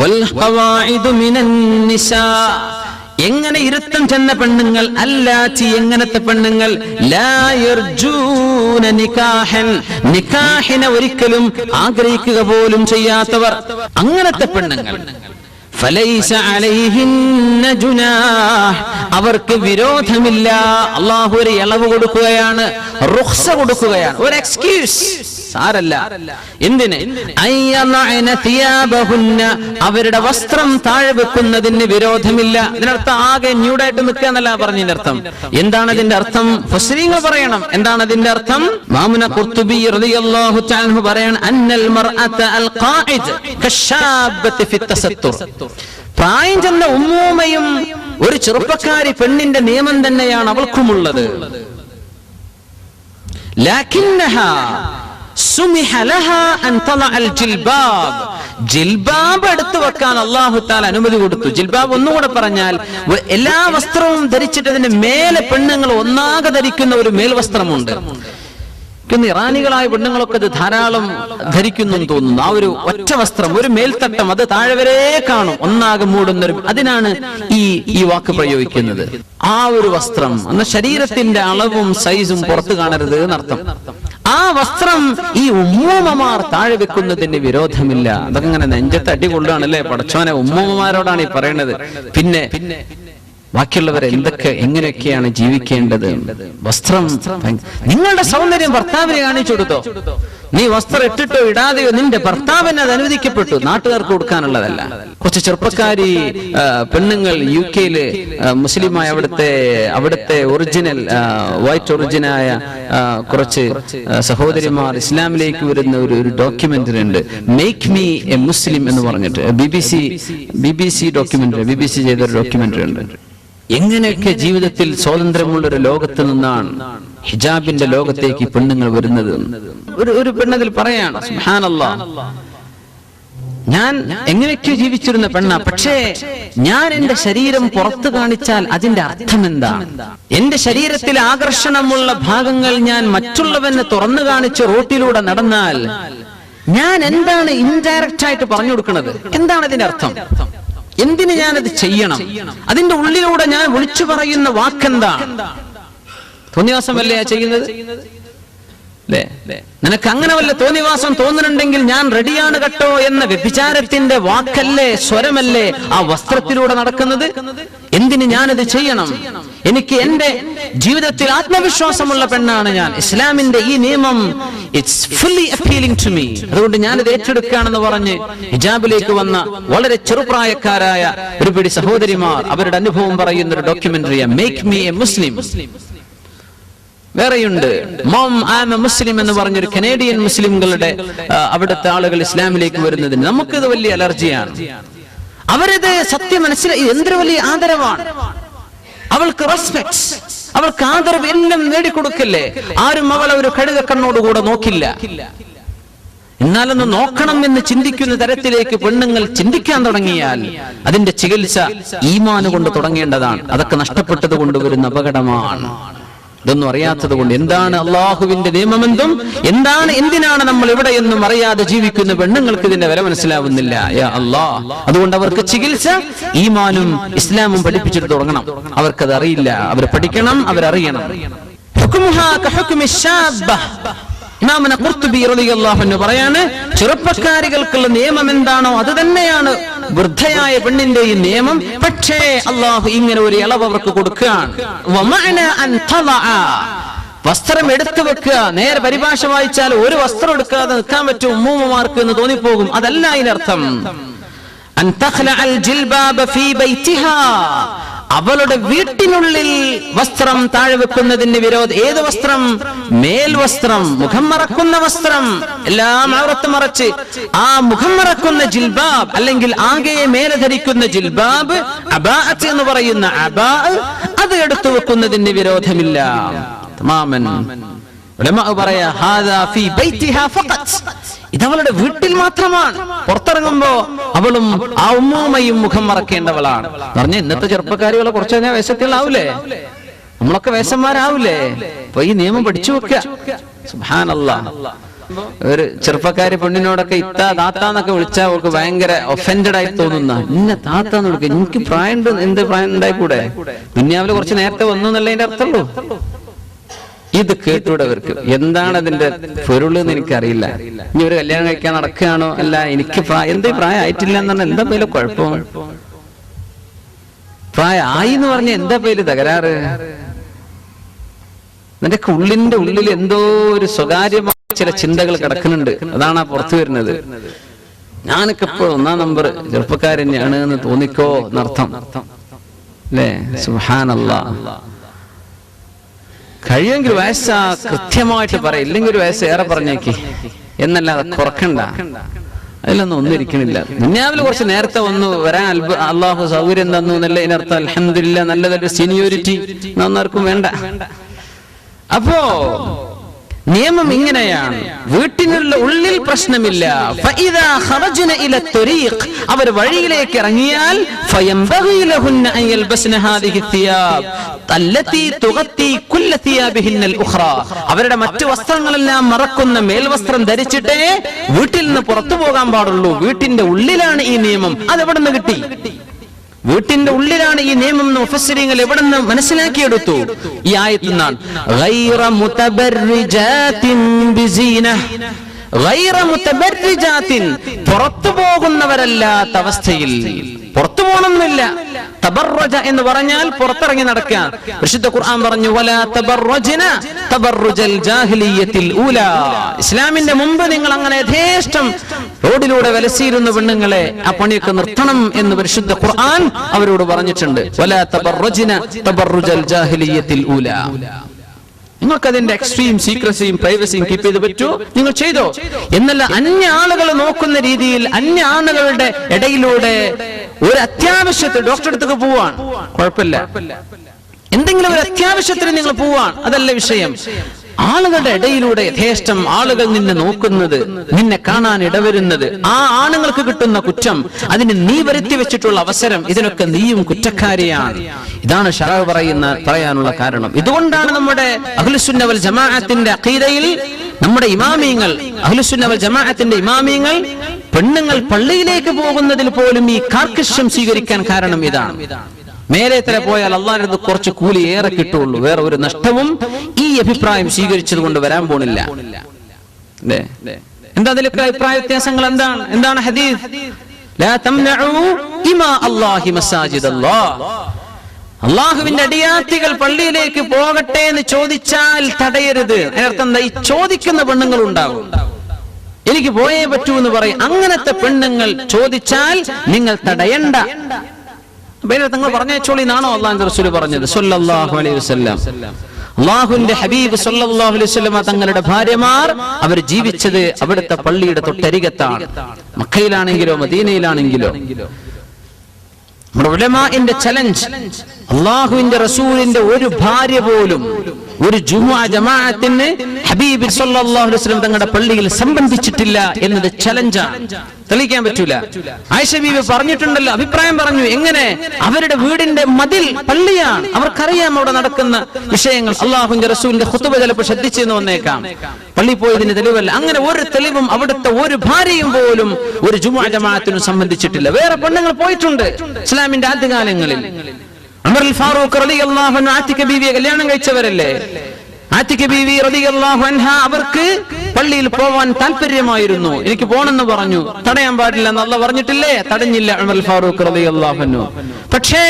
വൽ ഖവാഇദു മിനൻ നിസാ, എങ്ങനെ ഇരുത്തം ചെന്ന പെണ്ണുങ്ങൾ, അല്ലാത്തി എങ്ങനത്തെ പെണ്ണുങ്ങൾ, ലാ യർജൂന നികാഹൻ, നികാഹിനെ ഒരിക്കലും ആഗ്രഹിക്കുക പോലും ചെയ്യാത്തവർ, അങ്ങനത്തെ പെണ്ണുങ്ങൾ. ഫലൈസ അലൈഹിന്ന ജുനാഹ്, അവർക്ക് വിരോധമില്ല. അല്ലാഹു ഒരു ഇളവ് കൊടുക്കുകയാണ്, റുഖ്സ കൊടുക്കുകയാണ്, ഒരു എക്സ്ക്യൂസ്. സാരല്ല. എന്തിന്? അയ്യലഅന തിയാബഹുന്ന, അവരുടെ വസ്ത്രം താഴെ വെക്കുന്നതിന് വിരോധമില്ല. ഇതിനർത്ഥം ആകെ ന്യൂഡായിട്ട് നിൽക്കുക എന്നല്ല പറഞ്ഞതിന്റെ അർത്ഥം. എന്താണ് അതിന്റെ അർത്ഥം? മുഫസ്സിരീങ്ങൾ പറയണം എന്താണ് അതിന്റെ അർത്ഥം. ഇമാമുന ഖുർത്തുബി റളിയല്ലാഹു തആല അൻഹു പറയാണ്, അന്നൽ മർഅത അൽ ഖാഇദ് കശാബത്തി ഫി തസത്തുർ, പ്രായം ചെന്ന ഉമ്മൂമയും ഒരു ചെറുപ്പക്കാരി പെണ്ണിന്റെ നിയമം തന്നെയാണ് അവൾക്കുമുള്ളത്. ലാകിന്നഹാ സുമിഹ ലഹാ അൻ തളഅൽ ജിൽബാബ്, ജിൽബാബ് എടുത്തു വെക്കാൻ അല്ലാഹു തആല അനുമതി കൊടുത്തു. ജിൽബാബ് ഒന്നുകൂടെ പറഞ്ഞാൽ എല്ലാ വസ്ത്രവും ധരിച്ചിട്ട് അതിന്റെ മേലെ പെണ്ണുങ്ങൾ ഒന്നാകെ ധരിക്കുന്ന ഒരു മേൽവസ്ത്രമുണ്ട്. ഇറാനികളായ പെണ്ണുങ്ങളൊക്കെ ഇത് ധാരാളം ധരിക്കുന്നു എന്ന് തോന്നുന്നു. ആ ഒരു ഒറ്റ വസ്ത്രം, ഒരു മേൽത്തട്ടം, അത് താഴെ വരെ കാണും, ഒന്നാകെ മൂടുന്നൊരു, അതിനാണ് ഈ വാക്ക് പ്രയോഗിക്കുന്നത്. ആ ഒരു വസ്ത്രം എന്ന ശരീരത്തിന്റെ അളവും സൈസും പുറത്തു കാണരുത് എന്നർത്ഥം. ആ വസ്ത്രം ഈ ഉമ്മൂമ്മമാർ താഴെ വെക്കുന്നതിന് വിരോധമില്ല. അതൊക്കെ ഇങ്ങനെ നെഞ്ചത്ത് അടികൊള്ളാണല്ലേ പടച്ചോനെ, ഉമ്മൂമ്മമാരോടാണ് ഈ പറയുന്നത്. പിന്നെ ബാക്കിയുള്ളവരെ എങ്ങനെയൊക്കെയാണ് ജീവിക്കേണ്ടത്. വസ്ത്രം, നിങ്ങളുടെ സൗന്ദര്യം ഭർത്താവിനെ കാണിച്ചു കൊടുത്തോ. നീ വസ്ത്രം ഇട്ടിട്ടോ ഇടാതെയോ നിന്റെ ഭർത്താവിന് അത് അനുവദിക്കപ്പെട്ടു, നാട്ടുകാർക്ക് കൊടുക്കാനുള്ളതല്ല. കുറച്ച് ചെറുപ്പക്കാരി പെണ്ണുങ്ങൾ UK-ല് മുസ്ലിമായ അവിടുത്തെ ഒറിജിനൽ വൈറ്റ് ഒറിജിനായ കുറച്ച് സഹോദരിമാർ ഇസ്ലാമിലേക്ക് വരുന്ന ഒരു ഡോക്യുമെന്ററി ഉണ്ട്, മേക്ക് മീ എ മുസ്ലിം എന്ന് പറഞ്ഞിട്ട്. BBC ഡോക്യുമെന്ററി, BBC ചെയ്തൊരു ഡോക്യുമെന്ററി ഉണ്ട്. എങ്ങനെയൊക്കെ ജീവിതത്തിൽ സ്വാതന്ത്ര്യമുള്ള ഒരു ലോകത്ത് നിന്നാണ് ഹിജാബിന്റെ ലോകത്തേക്ക് പെണ്ണുങ്ങൾ വരുന്നത്. ഒരു പെണ്ണതിൽ പറയാണ്, സുബ്ഹാനല്ലാഹ്, ഞാൻ എങ്ങനെയൊക്കെ ജീവിച്ചിരുന്ന പെണ്ണ, പക്ഷേ ഞാൻ എന്റെ ശരീരം പുറത്തു കാണിച്ചാൽ അതിന്റെ അർത്ഥം എന്താ? എന്റെ ശരീരത്തിലെ ആകർഷണമുള്ള ഭാഗങ്ങൾ ഞാൻ മറ്റുള്ളവനെ തുറന്നു കാണിച്ച് റോട്ടിലൂടെ നടന്നാൽ ഞാൻ എന്താണ് ഇൻഡയറക്റ്റ് ആയിട്ട് പറഞ്ഞു കൊടുക്കുന്നത്? എന്താണ് അതിന്റെ അർത്ഥം? എന്തിന് ഞാനത് ചെയ്യണം? അതിന്റെ ഉള്ളിലൂടെ ഞാൻ വിളിച്ചു പറയുന്ന വാക്കെന്താണ്? തോന്നിവാസമല്ലേ ചെയ്യുന്നത്? നിനക്ക് അങ്ങനെ വല്ല തോന്നിവാസം തോന്നുന്നുണ്ടെങ്കിൽ ഞാൻ റെഡിയാണ് കേട്ടോ എന്ന വ്യഭിചാരത്തിന്റെ വാക്കല്ലേ, സ്വരമല്ലേ ആ വസ്ത്രത്തിലൂടെ നടക്കുന്നത്? എന്തിന് ഞാനത് ചെയ്യണം? എനിക്ക് എന്റെ ജീവിതത്തിൽ ആത്മവിശ്വാസമുള്ള പെണ്ണാണ് ഞാൻ. ഇസ്ലാമിന്റെ ഈ നിയമം it's fully appealing to me, അതുകൊണ്ട് ഞാനത് ഏറ്റെടുക്കുകയാണെന്ന് പറഞ്ഞ് ഹിജാബിലേക്ക് വന്ന വളരെ ചെറുപ്രായക്കാരായ ഒരു പിടി സഹോദരിമാർ അവരുടെ അനുഭവം പറയുന്ന ഒരു ഡോക്യുമെന്ററിയ മേക്ക് മീ എ മുസ്ലിം. വേറെയുണ്ട് mom I am a Muslim എന്ന് പറഞ്ഞൊരു കനേഡിയൻ മുസ്ലിംകളുടെ അവിടുത്തെ ആളുകൾ ഇസ്ലാമിലേക്ക് വരുന്നതിന് നമുക്കിത് വലിയ അലർജിയാണ്. അവരിത് സത്യം മനസ്സിലായി, എന്തൊരു വലിയ ആദരവാണ്. അവൾക്ക് റെസ്പെക്ട്, അവൾക്ക് ആദരവ് എല്ലാം നേടിക്കൊടുക്കില്ലേ. ആരും അവളെ ഒരു കഴുകക്കണ്ണോടുകൂടെ നോക്കില്ല. എന്നാലൊന്ന് നോക്കണം എന്ന് ചിന്തിക്കുന്ന തരത്തിലേക്ക് പെണ്ണുങ്ങൾ ചിന്തിക്കാൻ തുടങ്ങിയാൽ അതിന്റെ ചികിത്സ ഈമാൻ കൊണ്ട് തുടങ്ങേണ്ടതാണ്. അതൊക്കെ നഷ്ടപ്പെട്ടത് കൊണ്ടുവരുന്ന അപകടമാണ്. ഇതൊന്നും അറിയാത്തത് കൊണ്ട് എന്താണ് അള്ളാഹുവിന്റെ നിയമമെന്തും എന്തിനാണ് നമ്മൾ എവിടെയെന്നും അറിയാതെ ജീവിക്കുന്ന പെണ്ണുങ്ങൾക്ക് ഇതിന്റെ വില മനസ്സിലാവുന്നില്ല. യാ അല്ലാഹ്, അതുകൊണ്ട് അവർക്ക് ചികിത്സ ഈമാനും ഇസ്ലാമും പഠിപ്പിച്ചിട്ട് തുടങ്ങണം. അവർക്കത് അറിയില്ല, അവർ പഠിക്കണം, അവരറിയണം. ഇമാമുന ഖുർത്തുബി റളിയല്ലാഹു അൻഹു പറയാണ്, ചെറുപ്പക്കാരികൾക്കുള്ള നിയമം എന്താണോ അത് തന്നെയാണ് വൃദ്ധയായ പെണ്ണിന്റെയും നിയമം. പക്ഷേ അള്ളാഹു ഇങ്ങനെ ഒരു ഇളവ് അവർക്ക് കൊടുക്കുകയാണ്. വസ്ത്രം എടുത്തു വെക്കുക. നേരെ പരിഭാഷ വായിച്ചാൽ ഒരു വസ്ത്രം എടുക്കാതെ നിൽക്കാൻ പറ്റും ഉമ്മൂമ്മമാർക്ക് എന്ന് തോന്നിപ്പോകും. അതല്ല അതിനർത്ഥം. അവളുടെ വീട്ടിനുള്ളിൽ വസ്ത്രം താഴെ വെക്കുന്നതിന് വിരോധം. ഏത് വസ്ത്രം? മേൽവസ്ത്രം, മുഖം മറക്കുന്ന വസ്ത്രം, എല്ലാം ഔറത്ത് മറച്ച് ആ മുഖം മറക്കുന്ന ജിൽബാബ്, അല്ലെങ്കിൽ ആകെ മേലെ ധരിക്കുന്ന ജിൽബാബ്, അബാഅത്ത് എന്ന് പറയുന്ന അബാ, അത് എടുത്തു വെക്കുന്നതിന് വിരോധമില്ല. തമാമൻ ഉലമാ പറയാ ഹാദാ ഫീ ബൈതിഹാ ഫഖത്ത്, ഇതവളുടെ വീട്ടിൽ മാത്രമാണ്. പുറത്തിറങ്ങുമ്പോ അവളും ആ ഉമ്മൂമ്മയും മുഖം മറക്കേണ്ടവളാണ്. പറഞ്ഞ ഇന്നത്തെ ചെറുപ്പക്കാരികളെ കുറച്ച് കഴിഞ്ഞാൽ വേഷത്തിലാവൂലേ? നമ്മളൊക്കെ വേഷന്മാരാവൂലേ? അപ്പൊ ഈ നിയമം പഠിച്ചു വെക്കുക. സുബ്ഹാനല്ലാഹ്. ഒരു ചെറുപ്പക്കാരി പെണ്ണിനോടൊക്കെ ഇത്താ താത്താന്നൊക്കെ വിളിച്ചാൽ അവർക്ക് ഭയങ്കര ഒഫൻഡഡ് ആയി തോന്നുന്ന, ഇന്ന താത്താന്ന് വിളിക്കുക, എനിക്ക് പ്രായം ഉണ്ട്, എന്ത് പ്രായം ഉണ്ടായിക്കൂടെ? ദുനിയാവില് കുറച്ച് നേരത്തെ വന്നു എന്നല്ലേ അർത്ഥമുള്ളൂ. ഇത് കേട്ടൂടവർക്ക് എന്താണ് അതിന്റെ പൊരുളെന്ന് എനിക്കറിയില്ല. ഇനി ഒരു കല്യാണം കഴിക്കാൻ നടക്കുകയാണോ? അല്ല, എനിക്ക് എന്തേ പ്രായം ആയിട്ടില്ല എന്ന് പറഞ്ഞാൽ എന്താ പേര് കുഴപ്പം? പ്രായം ആയി എന്ന് പറഞ്ഞ എന്താ പേര് തകരാറ്? നിന്റെ ഉള്ളിന്റെ ഉള്ളിൽ എന്തോ ഒരു സ്വകാര്യമായ ചില ചിന്തകൾ കിടക്കുന്നുണ്ട്. അതാണ് ആ പുറത്തു വരുന്നത്. ഞാനൊക്കെ ഇപ്പോൾ 1-ാം നമ്പർ ചെറുപ്പക്കാരനെയാണ് എന്ന് തോന്നിക്കോ എന്നർത്ഥം അല്ലേ? സുബ്ഹാനല്ലാഹ്. കഴിയുമെങ്കിൽ വയസ്സ് കൃത്യമായിട്ട് പറയും, ഇല്ലെങ്കിൽ ഒരു വയസ്സ് ഏറെ പറഞ്ഞേക്ക് എന്നല്ലാതെ കുറക്കണ്ട. അതിലൊന്നും ഒന്നിരിക്കണില്ല. ദുനിയാവിൽ കുറച്ച് നേരത്തെ ഒന്ന് വരാൻ അള്ളാഹു സൗകര്യം തന്നു എന്നല്ല ഇതിനർത്ഥം. അൽഹംദുലില്ലാഹ്, നല്ലതൊരു സീനിയോരിറ്റി ഒന്നാർക്കും വേണ്ട. അപ്പോ നിയമം ഇങ്ങനെയാണ്, വീട്ടിനുള്ള ഉള്ളിൽ പ്രശ്നമില്ല. ഫഇദാ ഖറജ്ന ഇല ത്വരീഖ്, അവർ വഴിയിലേക്ക് ഇറങ്ങിയാൽ ഫയംബഗി ലഹുന്ന അൻ യൽബസ്ന ഹാദിഹി തിയാബ് അല്ലതി തുഗത്തി കുല്ല തിയാബിഹിന്നൽ ഉഖ്റാ, അവരുടെ മറ്റു വസ്ത്രങ്ങളെല്ലാം മറക്കുന്ന മേൽവസ്ത്രം ധരിച്ചിട്ടേ വീട്ടിൽ നിന്ന് പുറത്തു പോകാൻ പാടുള്ളൂ. വീട്ടിന്റെ ഉള്ളിലാണ് ഈ നിയമം. അതെവിടെ നിന്ന് കിട്ടി? വീട്ടിന്റെ ഉള്ളിലാണ് ഈ നിയമം എന്ന് മുഫസ്സിരീങ്ങൾ എവിടെ നിന്ന് മനസ്സിലാക്കിയെടുത്തു? ഈ ആയത്തിൽ നിന്നാണ്. ഗൈറ മുതബർരിജാത്തിൻ ബിസീനഹ, ഗൈറ മുതബർരിജാത്തിൻ, പുറത്തു പോകുന്നവരല്ലാത്ത അവസ്ഥയിൽ. പുറത്തു പോകണമെന്നില്ല. തബർറജ എന്ന് പറഞ്ഞാൽ പുറത്തിറങ്ങി നടക്കാൻ. വിശുദ്ധ ഖുർആൻ പറഞ്ഞു വലാ തബർറജ്ന തബർറുജൽ ജാഹിലിയ്യത്തിൽ ഊലാ, ഇസ്ലാമിന്റെ മുമ്പ് നിങ്ങൾ അങ്ങനെ യഥേഷ്ടം റോഡിലൂടെ വലസിയിരുന്ന പെണ്ണുങ്ങളെ ആ പണിയൊക്കെ നിർത്തണം എന്ന് പരിശുദ്ധ ഖുർആൻ അവരോട് പറഞ്ഞിട്ടുണ്ട്. വലാ തബർറജ്ന തബർറുജൽ ജാഹിലിയ്യത്തിൽ ഊലാ. നിങ്ങൾക്ക് അതിന്റെ എക്സ്ട്രീം സീക്രസിയും പ്രൈവസിയും കീപ്പ് ചെയ്ത് പറ്റൂ, നിങ്ങൾ ചെയ്തോ. എന്നല്ല അന്യ ആളുകൾ നോക്കുന്ന രീതിയിൽ അന്യ ആളുകളുടെ ഇടയിലൂടെ ഒരു അത്യാവശ്യത്തിൽ ഡോക്ടറെ അടുത്തേക്ക് പോവാൻ കുഴപ്പമില്ല, എന്തെങ്കിലും ഒരു അത്യാവശ്യത്തിന് നിങ്ങൾ പോവാൻ, അതല്ല വിഷയം. ആളുകളുടെ ഇടയിലൂടെ യഥേഷ്ടം ആളുകൾ നിന്നെ നോക്കുന്നത്, നിന്നെ കാണാൻ ഇടവരുന്നത്, ആ ആണുങ്ങൾക്ക് കിട്ടുന്ന കുറ്റം, അതിന് നീ വരുത്തി വെച്ചിട്ടുള്ള അവസരം, ഇതിനൊക്കെ നീയും കുറ്റക്കാരിയാണ്. ഇതാണ് ശറഅ് പറയാനുള്ള കാരണം. ഇതുകൊണ്ടാണ് നമ്മുടെ അഹ്ലുസുന്ന വൽ ജമാഅത്തിന്റെ അഖീദയിൽ നമ്മുടെ ഇമാമിയങ്ങൾ, അഹ്ലുസുന്ന വൽ ജമാഅത്തിന്റെ ഇമാമിയങ്ങൾ പെണ്ണുങ്ങൾ പള്ളിയിലേക്ക് പോകുന്നതിൽ പോലും ഈ കാർക്കശ്യം സ്വീകരിക്കാൻ കാരണം ഇതാണ്. മേലെ തല പോയാൽ അള്ളാഹുവിന്റെ കുറച്ച് കൂലി ഏറെ കിട്ടുള്ളൂ, വേറെ ഒരു നഷ്ടവും ഈ അഭിപ്രായം സ്വീകരിച്ചത് കൊണ്ട് വരാൻ പോണില്ല. എന്താ അതിലൊക്കെ അഭിപ്രായ വ്യത്യാസങ്ങൾ? എന്താണ് ഹദീസ്? ലാ തംനഉ ഇമാ അല്ലാഹി മസാജിദല്ലാഹ്, അള്ളാഹുവിന്റെ അടിയാത്തികൾ പള്ളിയിലേക്ക് പോകട്ടെ എന്ന് ചോദിച്ചാൽ തടയരുത്. അതിനർത്ഥം എന്താ? ഈ ചോദിക്കുന്ന പെണ്ണുങ്ങൾ ഉണ്ടാകും, എനിക്ക് പോയേ പറ്റൂ എന്ന് പറയും. അങ്ങനത്തെ പെണ്ണുങ്ങൾ ചോദിച്ചാൽ നിങ്ങൾ തടയണ്ട. നിങ്ങൾ പറഞ്ഞോളി എന്നാണോ അള്ളാഹുവിന്റെ റസൂൽ പറഞ്ഞത് സ്വല്ലല്ലാഹു അലൈഹി വസല്ലം? അള്ളാഹുവിന്റെ ഹബീബ് സ്വല്ലല്ലാഹു അലൈഹി വസല്ലം തങ്ങളുടെ ഭാര്യമാർ അവർ ജീവിച്ചത് അവിടുത്തെ പള്ളിയുടെ തൊട്ടരികത്താണ്. മക്കയിലാണെങ്കിലോ മദീനയിലാണെങ്കിലോ. നമ്മുടെ ഉലമാഇന്റെ ചലഞ്ച്, അള്ളാഹുവിന്റെ റസൂലിന്റെ ഒരു ഭാര്യ പോലും ഒരു ജുമുഅ ജമാഅത്തിന് ഹബീബ് സല്ലല്ലാഹു അലൈഹി വസല്ലം തങ്ങളുടെ പള്ളിയിൽ സംബന്ധിച്ചിട്ടില്ല എന്നത് ചലഞ്ചാണ്, തെളിയിക്കാൻ പറ്റൂല. ആയിഷ ബീവി പറഞ്ഞിട്ടുണ്ടല്ലോ, അഭിപ്രായം പറഞ്ഞു. എങ്ങനെ? അവരുടെ വീടിന്റെ മതിൽ പള്ളിയാണ്, അവർക്കറിയാം അവിടെ നടക്കുന്ന വിഷയങ്ങൾ. അള്ളാഹുവിന്റെ റസൂലിന്റെ ഖുതുബ ചിലപ്പോൾ ശ്രദ്ധിച്ചെന്ന് വന്നേക്കാം, പള്ളി പോയതിന് തെളിവല്ല. അങ്ങനെ ഒരു തെളിവും അവിടുത്തെ ഒരു ഭാര്യയും പോലും ഒരു ജുമുഅ ജമാഅത്തിനും സംബന്ധിച്ചിട്ടില്ല. വേറെ പെണ്ണുങ്ങൾ പോയിട്ടുണ്ട് ഇസ്ലാമിന്റെ ആദ്യകാലങ്ങളിൽ. ഉമർ അൽ ഫാറൂഖ് റളിയല്ലാഹു അൻഹു ആതിക ബീവിയെ കല്യാണം കഴിച്ചവരല്ലേ. ആതിക ബീവി റളിയല്ലാഹു അൻഹ അവർക്ക് പള്ളിയിൽ പോവാൻ താല്പര്യമായിരുന്നു. എനിക്ക് പോണെന്ന് പറഞ്ഞു, തടയാൻ പാടില്ല എന്ന് അല്ലാഹു പറഞ്ഞിട്ടില്ലേ? തടഞ്ഞില്ല ഉമർ അൽ ഫാറൂഖ് റളിയല്ലാഹു അൻഹു. പക്ഷേ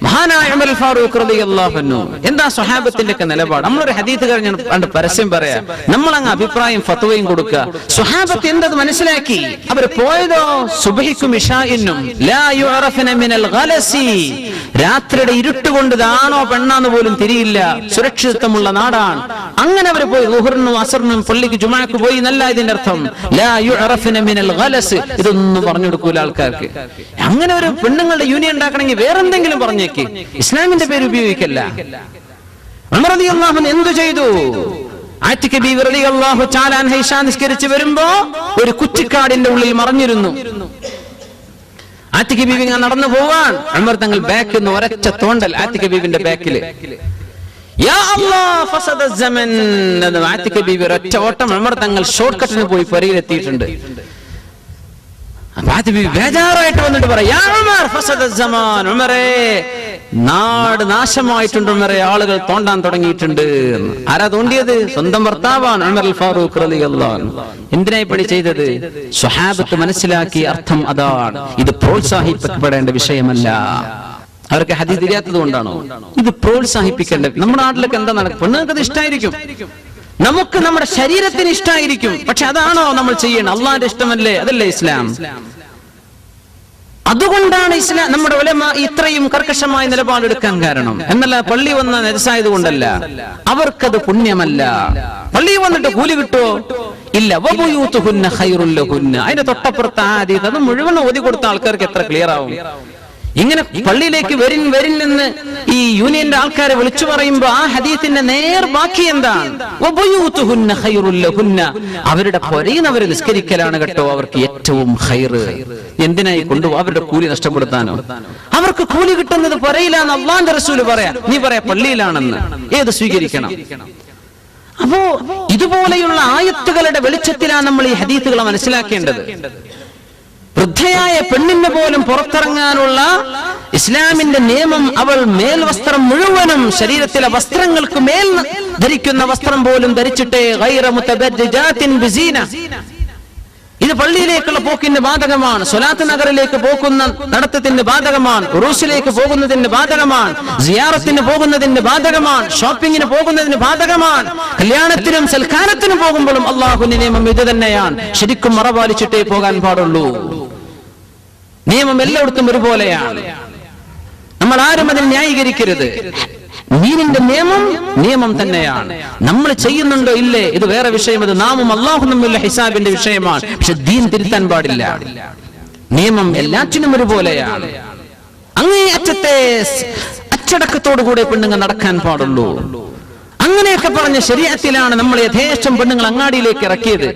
മഹാനായ ഉമർ അൽ ഫാറൂഖ് റളിയല്ലാഹു അൻഹു എന്താ സ്വഹാബത്തിന്റെ ഒക്കെ നിലപാട്? നമ്മളൊരു ഹദീസ് കഴിഞ്ഞ പരസ്യം പറയാം, നമ്മളങ്ങ് അഭിപ്രായം ഫത്വയും കൊടുക്കുക. സ്വഹാബത്ത് എന്തത് മനസ്സിലാക്കി? അവർ പോയതോ സുബ്ഹിക്കും ഇശാഇനും ലാ യുഅറഫന മിനൽ ഗലസി, രാത്രിയുടെ ഇരുട്ടുകൊണ്ട് ഇതാണോ പെണ്ണാന്ന് പോലും തിരിയില്ല, സുരക്ഷിതത്വമുള്ള നാടാണ്. അങ്ങനെ അവർ പോയി ളുഹറിനും അസറിനും പള്ളിക്ക് ജുമുഅക്ക് പോയി എന്നല്ല ഇതിന്റെ അർത്ഥം. ലാ യുഅറഫന മിനൽ ഗലസ്, ഇതൊന്നും പറഞ്ഞു കൊടുക്കൂല ആൾക്കാർക്ക്. അങ്ങനെ ഒരു പെണ്ണുങ്ങളുടെ യൂണിയൻ ഉണ്ടാക്കണമെങ്കിൽ വേറെന്തെങ്കിലും പറഞ്ഞേക്ക്, ഇസ്ലാമിന്റെ പേര് ഉപയോഗിക്കല്ല. ഉമർ റളിയല്ലാഹു അൻഹു എന്തു ചെയ്തു? ആതിക ബീവി റളിയല്ലാഹു തആല അൻഹ ഇശാ നിസ്കരിച്ച് വരുമ്പോ ഒരു കുറ്റിക്കാടിന്റെ ഉള്ളിൽ മറഞ്ഞിരുന്നു. ആതിക ബീവി നടന്നു പോവാൻ ഉമർ തങ്ങൾ ബാക്കിൽ നിന്ന് ഒരൊറ്റ തോണ്ടൽ ആതിക ബീവിന്റെ ബാക്കില്. യാ അല്ലാഹ് ഫസദ സമൻ, ആതിക ബീവി ഒരൊറ്റ ഓട്ടം ഉമർ തങ്ങൾ ഷോർട്ട് കട്ടിന് പോയി പരിയിലെത്തിയിട്ടുണ്ട്. ബേജാറായിട്ട് വന്നിട്ട് പറയാ, ഉമറേ നാട് നാശമായിട്ടുണ്ട്, ഉമറേ ആളുകൾ തോണ്ടാൻ തുടങ്ങിയിട്ടുണ്ട്. ആരാ തോണ്ടിയത്? സ്വന്തം ഭർത്താവാണ് ഉമർ അൽ ഫാറൂഖ് റളിയല്ലാഹു അൻഹു. എന്തിനായി പണി ചെയ്തത്? സ്വഹാബത്ത് മനസ്സിലാക്കിയ അർത്ഥം അതാണ്. ഇത് പ്രോത്സാഹിപ്പിക്കപ്പെടേണ്ട വിഷയമല്ല. അവർക്ക് ഹദീസ് ഇല്ലാത്തത് കൊണ്ടാണോ? ഇത് പ്രോത്സാഹിപ്പിക്കേണ്ട. നമ്മുടെ നാട്ടിലൊക്കെ എന്താ നടക്കും? പെണ്ണുങ്ങൾക്ക് ഇഷ്ടമായിരിക്കും, നമുക്ക് നമ്മുടെ ശരീരത്തിന് ഇഷ്ടമായിരിക്കും, പക്ഷെ അതാണോ നമ്മൾ ചെയ്യണം? അള്ളാന്റെ ഇഷ്ടമല്ലേ? അതല്ലേ ഇസ്ലാം. അതുകൊണ്ടാണ് ഇസ്ലാം നമ്മുടെ ഉലമാ ഇത്രയും കർക്കശമായ നിലപാടെടുക്കാൻ കാരണം. എന്നല്ല പള്ളി വന്ന നജസായത് കൊണ്ടല്ല, അവർക്കത് പുണ്യമല്ല. പള്ളി വന്നിട്ട് കൂലി കിട്ടുമോ? ഇല്ല. വബുയൂതുഹുന്ന ഖൈറുൽ ലഹുന്ന, അതിന്റെ തൊട്ടപ്പുറത്ത് ആദി അത് മുഴുവൻ ഓതി കൊടുത്ത ആൾക്കാർക്ക് എത്ര ക്ലിയർ ആവും? ഇങ്ങനെ പള്ളിയിലേക്ക് വരിൻ ഈ യൂണിയന്റെ ആൾക്കാരെ വിളിച്ചു പറയുമ്പോ ആ ഹദീസിന്റെ നേർ ബാക്കി എന്താണ്? അവരുടെ പൊരയിൽ അവർ നിസ്കരിക്കലാണ് കേട്ടോ അവർക്ക് ഏറ്റവും ഖൈറ്. എന്തിനായി കൊണ്ടുപോകും? അവരുടെ കൂലി നഷ്ടപ്പെടുത്താനോ? അവർക്ക് കൂലി കിട്ടുന്നത് പൊരയിലാന്ന് അല്ലാഹുവിന്റെ റസൂല് പറയാ, നീ പറയാ പള്ളിയിലാണെന്ന്. ഏത് സ്വീകരിക്കണം? അപ്പോ ഇതുപോലെയുള്ള ആയത്തുകളുടെ വെളിച്ചത്തിലാണ് നമ്മൾ ഈ ഹദീസുകളെ മനസ്സിലാക്കേണ്ടത്. വൃദ്ധയായ പെണ്ണിന് പോലും പുറത്തിറങ്ങാനുള്ള ഇസ്ലാമിന്റെ നിയമം, അവൾ മേൽവസ്ത്രം മുഴുവനും ശരീരത്തിലെ വസ്ത്രങ്ങൾക്ക് മേൽ ധരിക്കുന്ന വസ്ത്രം പോലും ധരിച്ചിട്ടേ ഗൈറ മുതബദ്ദിജാത്തിൻ ബിസീന. ഇത് പള്ളിയിലേക്കുള്ള പോക്കിന് ബാധകമാണ്, സ്വലാത്ത് നഗറിലേക്ക് പോകുന്ന നടത്തത്തിന് ബാധകമാണ്, ഉറൂസിലേക്ക് പോകുന്നതിന് ബാധകമാണ്, സിയാറത്തിന് പോകുന്നതിന് ബാധകമാണ്, ഷോപ്പിങ്ങിന് പോകുന്നതിന് ബാധകമാണ്, കല്യാണത്തിനും സൽക്കാരത്തിനും പോകുമ്പോഴും അള്ളാഹുവിന്റെ നിയമം ഇത് തന്നെയാണ്. ശരിക്കും മറപാലിച്ചിട്ടേ പോകാൻ പാടുള്ളൂ. നിയമം എല്ലായിടത്തും ഒരുപോലെയാണ്. നമ്മൾ ആരും അതിൽ ന്യായീകരിക്കരുത്. ദീനിന്റെ നിയമം തന്നെയാണ്. നമ്മൾ ചെയ്യുന്നുണ്ടോ ഇല്ലേ ഇത് വേറെ വിഷയം. അത് നാമും അല്ലാഹും തമ്മിലുള്ള ഹിസാബിന്റെ വിഷയമാണ്. പക്ഷെ ദീൻ തിരുത്താൻ പാടില്ല. നിയമം എല്ലാറ്റിനും ഒരുപോലെയാണ്. അങ്ങേ അറ്റത്തെ അച്ചടക്കത്തോടുകൂടെ പെണ്ണുങ്ങൾ നടക്കാൻ പാടുള്ളൂ. അങ്ങനെയൊക്കെ പറഞ്ഞ ശരീഅത്തിലാണ് നമ്മൾ യഥേഷ്ടം പെണ്ണുങ്ങൾ അങ്ങാടിയിലേക്ക് ഇറക്കിയത്.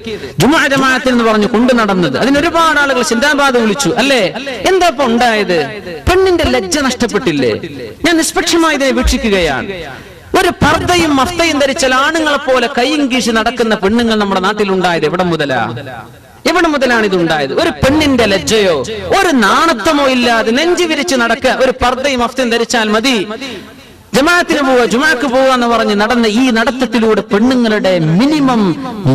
ജുമുഅ ജമാഅത്തിൽ എന്ന് പറഞ്ഞു കൊണ്ടു നടന്നത്. അതിന് ഒരുപാട് ആളുകൾ സിന്ദാബാദ് വിളിച്ചു, അല്ലേ? എന്താ ഇപ്പൊ ഉണ്ടായത്? പെണ്ണിന്റെ ലജ്ജ നഷ്ടപ്പെട്ടില്ലേ? ഞാൻ നിഷ്പക്ഷമായി ഇതിനെ വീക്ഷിക്കുകയാണ്. ഒരു പർദ്ദയും മഫ്തയും ധരിച്ചാൽ ആണുങ്ങളെ പോലെ കൈയും കീശി നടക്കുന്ന പെണ്ണുങ്ങൾ നമ്മുടെ നാട്ടിലുണ്ടായത് എവിടെ മുതലാണ് ഇതുണ്ടായത്? ഒരു പെണ്ണിന്റെ ലജ്ജയോ ഒരു നാണത്വമോ ഇല്ലാതെ നെഞ്ചു വിരിച്ച് നടക്കുക. ഒരു പർദ്ദയും മഫ്തയും ധരിച്ചാൽ മതി, ജമാഅത്തിന് പോവുക, ജുമാക്ക് പോവുക എന്ന് പറഞ്ഞ് നടന്ന ഈ നടത്തത്തിലൂടെ പെണ്ണുങ്ങളുടെ മിനിമം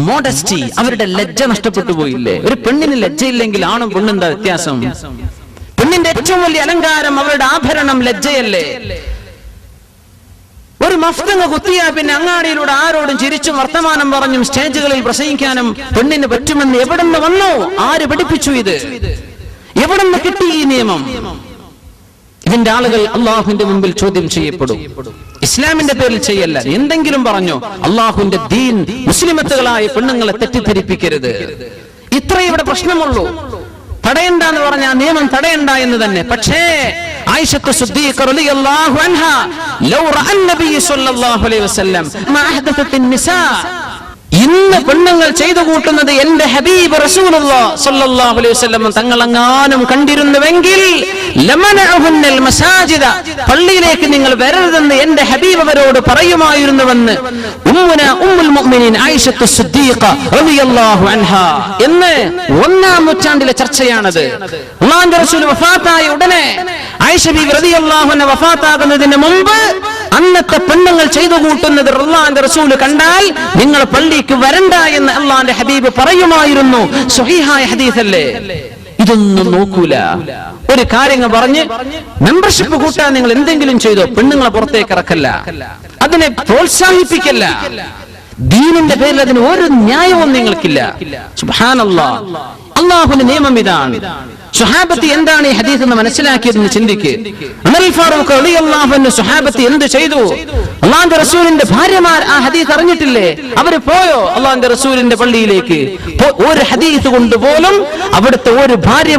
മോഡസ്റ്റി, അവരുടെ ലജ്ജ നഷ്ടപ്പെട്ടു പോയില്ലേ? ഒരു പെണ്ണിന് ലജ്ജയില്ലെങ്കിൽ ആണും പെണ്ണും എന്താ വ്യത്യാസം? പെണ്ണിന്റെ ഏറ്റവും വലിയ അലങ്കാരം അവരുടെ ആഭരണം ലജ്ജയല്ലേ? ഒരു മഫ്തങ്ങ് കുത്തിയാ പിന്നെ അങ്ങാടിയിലൂടെ ആരോടും ചിരിച്ചും വർത്തമാനം പറഞ്ഞും സ്റ്റേജുകളിൽ പ്രസംഗിക്കാനും പെണ്ണിന് പറ്റുമെന്ന് എവിടെ നിന്ന് വന്നു? ആര് പഠിപ്പിച്ചു ഇത്? എവിടെ നിന്ന് കിട്ടി ഈ നിയമം? ഇതിന്റെ ആളുകൾ അള്ളാഹുവിന്റെ മുമ്പിൽ ചോദ്യം ചെയ്യപ്പെടും. ഇസ്ലാമിന്റെ പേരിൽ ചെയ്യല്ല. എന്തെങ്കിലും പറഞ്ഞോ? അള്ളാഹുവിന്റെ ദീൻ, മുസ്ലിമത്തുകളായ പെണ്ണുങ്ങളെ തെറ്റിദ്ധരിപ്പിക്കരുത്. ഇത്രേ ഇവിടെ പ്രശ്നമുള്ളൂ. തടയണ്ട എന്ന് പറഞ്ഞാൽ നിയമം തടയണ്ട എന്ന് തന്നെ. പക്ഷേ ആയിഷത്തു സിദ്ദീഖ റളിയല്ലാഹു അൻഹാ ലൗ റഅൻ നബി സ്വല്ലല്ലാഹു അലൈഹി വസല്ലം മാ അഹദത്തൻ നിസാ, ഇന്ന് പെണ്ണുങ്ങൾ ചെയ്തു കൂട്ടുന്നത് എന്റെ ഹബീബ് റസൂലുള്ളാഹി സ്വല്ലല്ലാഹു അലൈഹി വസല്ലം തങ്ങളെങ്ങാനും കണ്ടിരുന്നുവെങ്കിൽ ലമനഅഹുന്നൽ മസാജിദ, പള്ളിയിലേക്ക് നിങ്ങൾ വരരുതെന്ന് എന്റെ ഹബീബ് അവരോട് പറയുമായിരുന്നുവെന്ന് ഉമ്മുന ഉമ്മുൽ മുഅ്മിനീൻ ആയിഷത്തു സിദ്ദീഖ റളിയല്ലാഹു അൻഹാ എന്ന് 1-ാം നൂറ്റാണ്ടിലെ ചർച്ചയാണത്. അല്ലാഹുവിന്റെ റസൂൽ വഫാത്തായ ഉടനെ ആയിഷ ബീവി റളിയല്ലാഹു അൻഹ വഫാത്താകുന്നതിന് മുമ്പ് അന്നത്തെ പെണ്ണുങ്ങൾ ചെയ്തു കൂട്ടുന്നത് അല്ലാഹുവിന്റെ റസൂൽ കണ്ടാൽ നിങ്ങൾ പള്ളിക്ക് വരണ്ട എന്ന് അല്ലാഹുവിന്റെ ഹബീബ് പറയുമായിരുന്നു. സ്വഹീഹായ ഹദീസല്ലേ? ഇതൊന്നും നോക്കൂല. ഒരു കാര്യങ്ങൾ പറഞ്ഞ് മെമ്പർഷിപ്പ് കൂട്ടാൻ നിങ്ങൾ എന്തെങ്കിലും ചെയ്തോ, പെണ്ണുങ്ങളെ പുറത്തേക്ക് ഇറക്കല്ല, അതിനെ പ്രോത്സാഹിപ്പിക്കല്ല. ദീനിന്റെ പേരിൽ അതിന് ഒരു ന്യായവും നിങ്ങൾക്കില്ല. സുബ്ഹാനല്ലാഹ്, അല്ലാഹുവിന്റെ നിയമം ഇതാണ്. സ്വഹാബത്ത് എന്താണ് ഈ ഹദീസ് എന്ന് മനസ്സിലാക്കിയതെന്ന് ചിന്തിക്ക്. ഉമർ ഫാറൂഖ് റളിയല്ലാഹു അൻഹു സ്വഹാബത്ത് എന്ത് ചെയ്തു? അല്ലാഹുവിന്റെ റസൂലിന്റെ ഭാര്യമാർ ആ ഹദീസ് അറിഞ്ഞിട്ടില്ലേ? അവര് പോയോ അല്ലാഹുവിന്റെ റസൂലിന്റെ പള്ളിയിലേക്ക്? ഒരു ഹദീസ് കൊണ്ട് പോലും അവിടുത്തെ ഒരു ഭാര്യ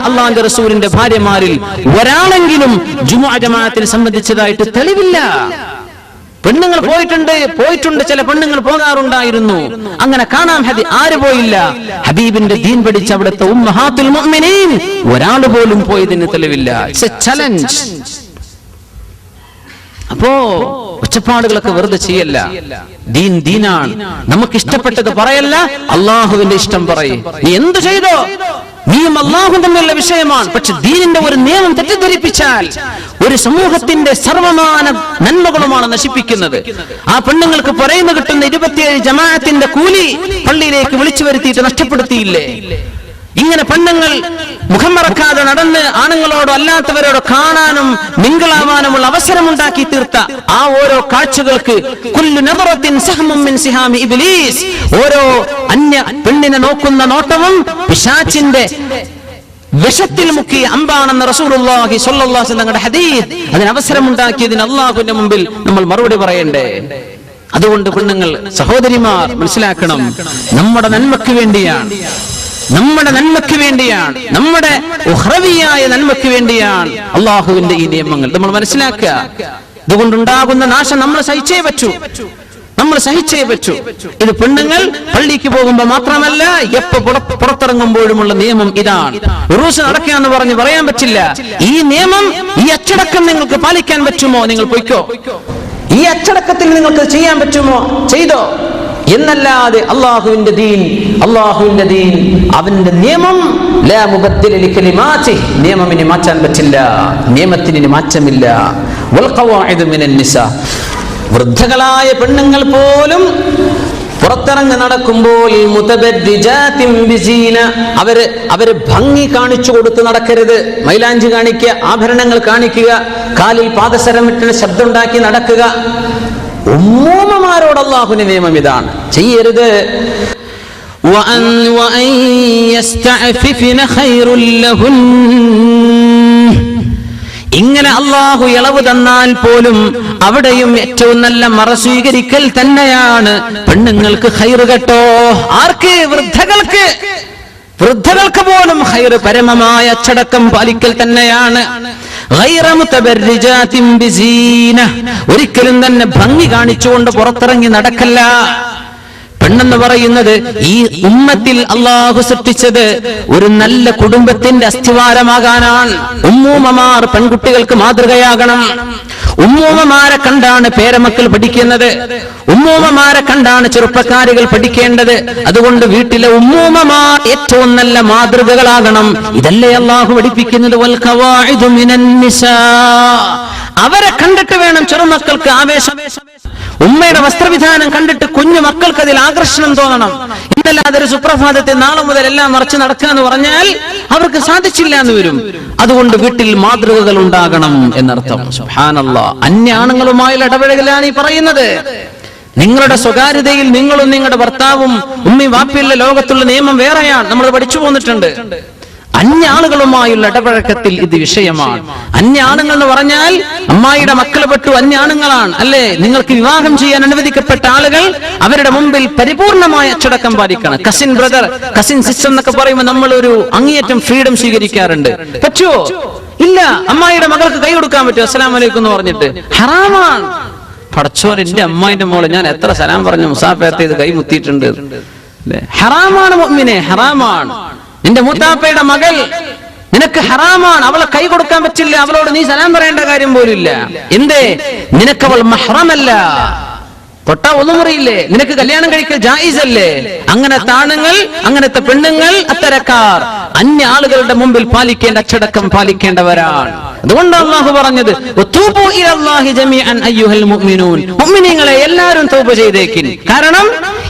അല്ലാഹുവിന്റെ റസൂലിന്റെ ഭാര്യമാരിൽ ഒരാളെങ്കിലും ജുമുഅ ജമാഅത്തിനെ സംബന്ധിച്ചതായിട്ട് തെളിവില്ല. പെണ്ണുങ്ങൾ പോയിട്ടുണ്ട്, ചില പെണ്ണുങ്ങൾ പോകാറുണ്ടായിരുന്നു. അങ്ങനെ കാണാം. ആര് പോയില്ല? ഹബീബിന്റെ ദീൻ പഠിച്ച അവിടുത്തെ ഉമ്മഹാത്തുൽ മുഅ്മിനീൻ ഒരാൾ പോലും പോയതിന് തെളിവില്ല. It's a challenge. അപ്പോ ഒച്ചപ്പാടുകളൊക്കെ വെറുതെ ചെയ്യല്ല. ദീനാണ്. നമുക്ക് ഇഷ്ടപ്പെട്ടത് പറയല്ല, അള്ളാഹുവിന്റെ ഇഷ്ടം പറയും. നീ എന്ത് ചെയ്തോ നീയും അള്ളാഹും തമ്മിലുള്ള വിഷയമാണ്. പക്ഷെ ദീനിന്റെ ഒരു നിയമം തെറ്റിദ്ധരിപ്പിച്ചാൽ ഒരു സമൂഹത്തിന്റെ സർവമാന നന്മകളുമാണ് നശിപ്പിക്കുന്നത്. ആ പെണ്ണുങ്ങൾക്ക് പറയുന്ന കിട്ടുന്ന 27 ജമാഅത്തിന്റെ കൂലി പള്ളിയിലേക്ക് വിളിച്ചു വരുത്തിയിട്ട് നഷ്ടപ്പെടുത്തിയില്ലേ? ഇങ്ങനെ പെണ്ണുങ്ങൾ മുഖം മറക്കാതെ നടന്ന് ആണുങ്ങളോടോ അല്ലാത്തവരോടോ കാണാനും മിങ്കിളാവാനുമുള്ള അവസരമുണ്ടാക്കി തീർത്ത ആ ഓരോ കാഴ്ചകൾക്ക് കുല്ലു നദറത്തിൻ സഹ്മും മിൻ സിഹാമി ഇബ്ലീസ്, ഓരോ അന്യ പെണ്ണിനെ നോക്കുന്ന നോട്ടവും പിശാചിന്റെ വിഷത്തിൽ മുക്കിയ അമ്പാണെന്ന് റസൂലുള്ളാഹി സ്വല്ലല്ലാഹു അലൈഹി വസല്ലം ഹദീസ്. അതിന് അവസരമുണ്ടാക്കിയതിന് അല്ലാഹുവിന്റെ മുമ്പിൽ നമ്മൾ മറുപടി പറയണ്ടേ? അതുകൊണ്ട് പെണ്ണുങ്ങൾ, സഹോദരിമാർ മനസ്സിലാക്കണം, നമ്മുടെ നന്മയ്ക്ക് വേണ്ടിയാണ്. നമ്മുടെ നന്മയ്ക്ക് വേണ്ടിയാണ്, നമ്മുടെ ഉഖ്റവിയായ നന്മയ്ക്ക് വേണ്ടിയാണ് അള്ളാഹുവിന്റെ ഈ നിയമങ്ങൾ. നമ്മൾ മനസ്സിലാക്കുക, ഇതുകൊണ്ടുണ്ടാകുന്ന നാശം നമ്മൾ സഹിച്ചേ പറ്റൂ. ഇത് പെണ്ണുങ്ങൾ പള്ളിക്ക് പോകുമ്പോൾ മാത്രമല്ല, എപ്പോ പുറത്തിറങ്ങുമ്പോഴുമുള്ള നിയമം ഇതാണ്. ഉറൂസ് നടക്കാന്ന് പറയാൻ പറ്റില്ല. ഈ നിയമം, ഈ അച്ചടക്കം നിങ്ങൾക്ക് പാലിക്കാൻ പറ്റുമോ? നിങ്ങൾ പൊയ്ക്കോ. ഈ അച്ചടക്കത്തിൽ നിങ്ങൾക്ക് ചെയ്യാൻ പറ്റുമോ? ചെയ്തോ. എന്നല്ലാതെ അള്ളാഹുവിന്റെ ദീൻ, അവന്റെ നിയമം ലാ മുബദ്ദില ലികലിമാതി, നിയമം ഇനി മാറ്റാൻ പറ്റില്ല, നിയമത്തിന് ഇനി മാറ്റമില്ല. വൽ ഖവാഇദു മിനൻ നിസാ, വൃദ്ധകളായ പെണ്ണുങ്ങൾ പോലും പുറത്തിറങ്ങി നടക്കുമ്പോൾ മുതബദ്ദിജാതിൻ ബിസീന, അവര് ഭംഗി കാണിച്ചു കൊടുത്ത് നടക്കരുത്. മൈലാഞ്ചി കാണിക്കുക, ആഭരണങ്ങൾ കാണിക്കുക, കാലിൽ പാദസരമിട്ട് ശബ്ദമുണ്ടാക്കി നടക്കുക. ഉമ്മൂമ്മമാരോട് അല്ലാഹുവിന്റെ നിയമം ഇതാണ്, ചെയ്യരുത്. ഇങ്ങനെ അള്ളാഹു ഇളവ് തന്നാൽ പോലും അവിടെയും ഏറ്റവും നല്ല മറ സ്വീകരിക്കൽ തന്നെയാണ് പെണ്ണുങ്ങൾക്ക് ഖൈർ കേട്ടോ. ആർക്ക്? വൃദ്ധകൾക്ക് പോലും ഖൈർ പരമമായ അച്ചടക്കം പാലിക്കൽ തന്നെയാണ്. ഒരിക്കലും തന്നെ ഭംഗി കാണിച്ചുകൊണ്ട് പുറത്തിറങ്ങി നടക്കല്ല. പെണ്ണെന്ന് പറയുന്നത് ഈ ഉമ്മത്തിൽ അള്ളാഹു സൃഷ്ടിച്ചത് ഒരു നല്ല കുടുംബത്തിന്റെ അസ്ഥിവാരമാകാനാണ്. ഉമ്മൂമ്മമാർ പെൺകുട്ടികൾക്ക് മാതൃകയാകണം. ഉമ്മൂമ്മമാരെ കണ്ടാണ് പേരമക്കൾ പഠിക്കുന്നത്, ഉമ്മൂമ്മമാരെ കണ്ടാണ് ചെറുപ്പക്കാരികൾ പഠിക്കേണ്ടത്. അതുകൊണ്ട് വീട്ടിലെ ഉമ്മൂമ്മമാർ ഏറ്റവും നല്ല മാതൃകകളാകണം. ഇതല്ലേ അള്ളാഹു പഠിപ്പിക്കുന്നത്. വൽ ഖവാഇദു മിനൻ നിസാ, അവരെ കണ്ടിട്ട് വേണം ചെറുമക്കൾക്ക് ആവേശം. ഉമ്മയുടെ വസ്ത്രവിധാനം കണ്ടിട്ട് കുഞ്ഞു മക്കൾക്ക് അതിൽ ആകർഷണം തോന്നണം. ഇന്നല്ലാതെ ഒരു സുപ്രഭാതത്തിൽ നാളെ മുതൽ എല്ലാം മറച്ചു നടക്കാന്ന് പറഞ്ഞാൽ അവർക്ക് സാധിച്ചില്ല എന്ന് വരും. അതുകൊണ്ട് വീട്ടിൽ മാതൃകകൾ ഉണ്ടാകണം എന്നർത്ഥം. സുബ്ഹാനല്ലാഹ്, അന്യ ആണുങ്ങളുമായുള്ള ഇടപെടലാണ് ഈ പറയുന്നത്. നിങ്ങളുടെ സ്വകാര്യതയിൽ നിങ്ങളും നിങ്ങളുടെ ഭർത്താവും ഉമ്മയും വാപ്പിയുള്ള ലോകത്തുള്ള നിയമം വേറെയാണ്. നമ്മൾ പഠിച്ചു പോന്നിട്ടുണ്ട്. അന്യ ആളുകളുമായുള്ള ഇടപഴക്കത്തിൽ ഇത് വിഷയമാണ്. അന്യ ആണുങ്ങൾ എന്ന് പറഞ്ഞാൽ അമ്മായിയുടെ മക്കൾ പെട്ടു അന്യ ആണുങ്ങളാണ് അല്ലേ? നിങ്ങൾക്ക് വിവാഹം ചെയ്യാൻ അനുവദിക്കപ്പെട്ട ആളുകൾ അവരുടെ മുമ്പിൽ പരിപൂർണമായ അച്ചടക്കം പാലിക്കണം. കസിൻ ബ്രദർ, കസിൻ സിസ്റ്റർ എന്നൊക്കെ പറയുമ്പോൾ നമ്മൾ ഒരു അങ്ങേയറ്റം ഫ്രീഡം സ്വീകരിക്കാറുണ്ട്. പറ്റുമോ? ഇല്ല. അമ്മായിയുടെ മകൾക്ക് കൈ കൊടുക്കാൻ പറ്റുമോ? അസ്സലാമു അലൈക്കും എന്ന് പറഞ്ഞിട്ട്? ഹറാമാണ്. പടച്ചോൻ, എന്റെ അമ്മായിന്റെ മോള് ഞാൻ എത്ര സലാം പറഞ്ഞു മുസാഫത്ത് ചെയ്ത് കൈ മുത്തിയിട്ടുണ്ട്. ഹറാമാണ് മുഅ്മിനെ, ഹറാമാണ്. നിന്റെ മൂത്താപ്പയുടെ മകൾ നിനക്ക് ഹറാമാണ്, അവളെ കൈ കൊടുക്കാൻ പറ്റില്ല, അവളോട് നീ സലാം പറയേണ്ട കാര്യം പോലും ഇല്ല. എന്തേ? നിനക്കവൾ മഹ്റമല്ല, തൊട്ടാ ഒന്നും അറിയില്ലേ, നിനക്ക് കല്യാണം കഴിക്കൽ ജായിസ് അല്ലേ? അങ്ങനത്തെ ആണുങ്ങൾ, അങ്ങനത്തെ പെണ്ണുങ്ങൾ, അത്തരക്കാർ അന്യ ആളുകളുടെ മുമ്പിൽ പാലിക്കേണ്ട അച്ചടക്കം പാലിക്കേണ്ടവരാണ്. അതുകൊണ്ട് അല്ലാഹു പറഞ്ഞത് വതൂബു ഇലല്ലാഹി ജമീഅൻ അയ്യുഹൽ മുഅ്മിനൂൻ, മുഅ്മിനീങ്ങളെ എല്ലാവരും തൗബ ചെയ്തേക്കിൻ. കാരണം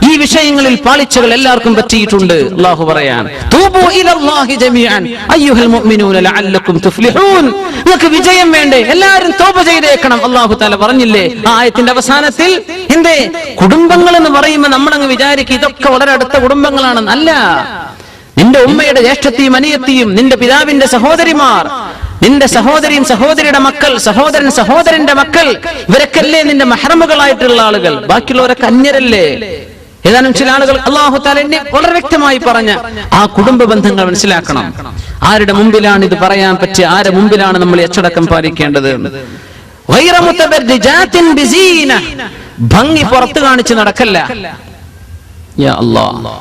ഈ വിഷയങ്ങളിൽ പാളിച്ചകൾ എല്ലാവർക്കും പറ്റിയിട്ടുണ്ട്. അല്ലാഹു പറയാണ് തൂബു ഇലല്ലാഹി ജമീഅൻ അയ്യുഹൽ മുഅ്മിനൂന ലഅല്ലക്കും തുഫ്ലിഹൂൻ, നിങ്ങൾക്ക് വിജയം വേണ്ടേ? എല്ലാവരും തൗബ ചെയ്തേക്കണം. അല്ലാഹു തആല പറഞ്ഞില്ലേ ആ ആയത്തിന്റെ അവസാനത്തിൽ? എന്തേ? കുടുംബങ്ങൾ എന്ന് പറയുമ്പോൾ നമ്മളങ്ങ് വിചാരിക്കും ഇതൊക്കെ വളരെ അടുത്ത കുടുംബങ്ങളാണെന്ന്. അല്ല. നിന്റെ ഉമ്മയുടെ ജ്യേഷ്ഠത്തെയും അനിയത്തിയും, നിന്റെ പിതാവിന്റെ സഹോദരിമാർ, നിന്റെ സഹോദരിയും സഹോദരിയുടെ മക്കൾ, സഹോദരൻ സഹോദരന്റെ മക്കൾ, ഇവരൊക്കെയല്ലേ നിന്റെ മഹ്റമുകളായിട്ടുള്ള ആളുകൾ? ബാക്കിയുള്ളവരൊക്കെ അന്യരല്ലേ? ഏതാനും ചില ആളുകൾ അല്ലാഹു തആല എന്നെ വളരെ വ്യക്തമായി പറഞ്ഞ ആ കുടുംബ ബന്ധങ്ങൾ മനസ്സിലാക്കണം. ആരുടെ മുമ്പിലാണ് ഇത് പറയാൻ പറ്റുക? ആരുടെ മുമ്പിലാണ് നമ്മൾ അച്ചടക്കം പാലിക്കേണ്ടത്? ഗൈറ മുതബർരിജാത്തിൻ ബിസീന, ഭംഗി പുറത്തു കാണിച്ച് നടക്കല്ല. യാ അല്ലാഹ്.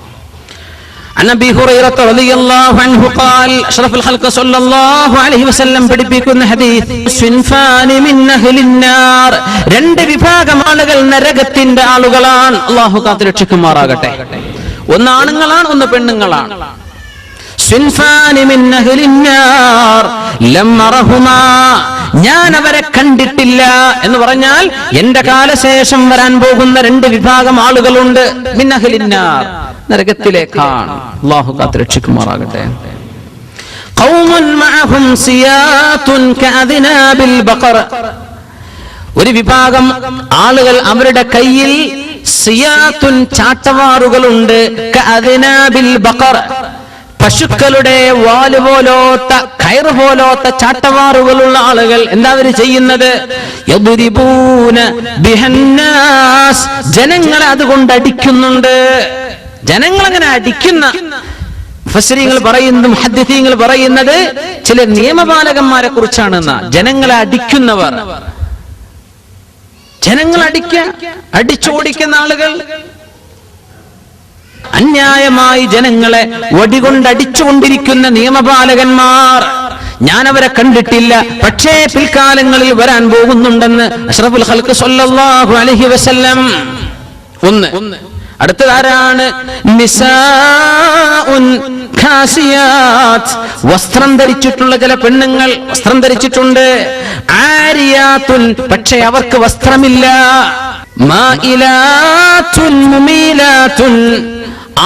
عن ابي هريره رضي الله عنه قال اشرف الخلق صلى الله عليه وسلم പഠിപ്പിക്കുന്ന ഹദീസ് സിൻഫാനി മിൻ അഹ്ലിൻ നാർ, രണ്ട് വിഭാഗം ആളുകൾ നരകത്തിന്റെ ആളുകളാണ്. അല്ലാഹു കാത്തുരക്ഷിക്കുമാറാകട്ടെ. ഒന്ന് ആണുങ്ങളാണ്, ഒന്ന് പെണ്ണുങ്ങളാണ്. സിൻഫാനി മിൻ അഹ്ലിൻ നാർ ലം അറഹുമാ, ഞാൻ അവരെ കണ്ടിട്ടില്ല എന്ന് പറഞ്ഞാൽ എന്റെ കാലശേഷം വരാൻ പോകുന്ന രണ്ട് വിഭാഗം ആളുകളുണ്ട്. മിൻ അഹ്ലിൻ നാർ, നരകത്തിലേക്കാണ്. അല്ലാഹു കാത്തുരക്ഷിക്കുമാറാകട്ടെ. ഖൗമുൻ മഅഹും സിയാതുൻ കഅദ്നാബിൽ ബഖർ, ഒരു വിഭാഗം ആളുകൾ അവരുടെ കയ്യിൽ സിയാതുൻ ചാട്ടവാറുകളുണ്ട്. കഅദ്നാബിൽ ബഖർ, പശുക്കളുടെ വാല് പോലോത്ത, കയറ് പോലോത്ത ചാട്ടവാറുകളുള്ള ആളുകൾ. എന്താ അവർ ചെയ്യുന്നത്? യദ്രിബൂന ബിഹന്നാസ്, ജനങ്ങളെ അതുകൊണ്ട് അടിക്കുന്നുണ്ട്. ജനങ്ങളങ്ങനെ അടിക്കുന്ന മുഫസ്സിരീങ്ങൾ പറയുന്നു, മുഹദ്ദിഥീങ്ങൾ പറയുന്നത് ചില നിയമപാലകന്മാരെ കുറിച്ചാണെന്ന. ജനങ്ങളെ അടിക്കുന്നവർ, അടിച്ചോടിക്കുന്ന ആളുകൾ, അന്യായമായി ജനങ്ങളെ വടികൊണ്ടടിച്ചുകൊണ്ടിരിക്കുന്ന നിയമപാലകന്മാർ, ഞാൻ അവരെ കണ്ടിട്ടില്ല, പക്ഷേ പിൽക്കാലങ്ങളിൽ വരാൻ പോകുന്നുണ്ടെന്ന് അഷ്റഫുൽ ഖൽഖ് സ്വല്ലല്ലാഹു അലൈഹി വസല്ലം. ഒന്ന്. അടുത്തതാരാണ്? നിസാഉൻ ഖാസിയാത്ത്, വസ്ത്രം ധരിച്ചിട്ടുള്ള ചില പെണ്ണുങ്ങൾ വസ്ത്രം ധരിച്ചിട്ടുണ്ട്. ആരിയാത്തുൻ, പക്ഷേ അവർക്ക് വസ്ത്രമില്ല. മായിലാത്തുൻ മുമീലാത്തുൻ,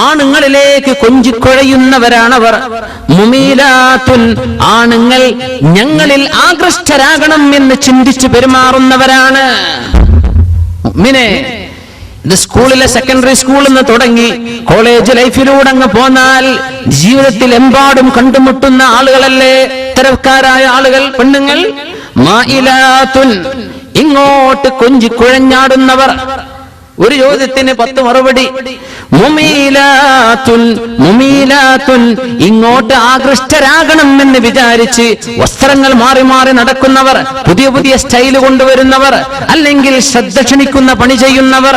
ആണുങ്ങളിലേക്ക് കൊഞ്ചിക്കൊഴയുന്നവരാണവർ. മുമീലാത്തുൻ, ആണുങ്ങൾ ഞങ്ങളിൽ ആകൃഷ്ടരാകണം എന്ന് ചിന്തിച്ചു പെരുമാറുന്നവരാണ്. മുഅ്മിനേ, ഇത് സ്കൂളിലെ സെക്കൻഡറി സ്കൂളിൽ നിന്ന് തുടങ്ങി കോളേജ് ലൈഫിലൂടെ അങ്ങ് പോന്നാൽ ജീവിതത്തിൽ എമ്പാടും കണ്ടുമുട്ടുന്ന ആളുകളല്ലേ ഇത്തരക്കാരായ ആളുകൾ, പെണ്ണുങ്ങൾ. മായിലാത്തുൻ, ഇങ്ങോട്ട് കൊഞ്ചിക്കുഴഞ്ഞാടുന്നവർ. ഒരു ചോദ്യത്തിന് 10 മറുപടി. മുമീലാത്തുൻ, മുമീലാത്തുൻ, ഇങ്ങോട്ട് ആകൃഷ്ടരാകണം എന്ന് വിചാരിച്ച് വസ്ത്രങ്ങൾ മാറി മാറി നടക്കുന്നവർ, പുതിയ പുതിയ സ്റ്റൈല് കൊണ്ടുവരുന്നവർ, അല്ലെങ്കിൽ ശ്രദ്ധ ക്ഷണിക്കുന്ന പണി ചെയ്യുന്നവർ.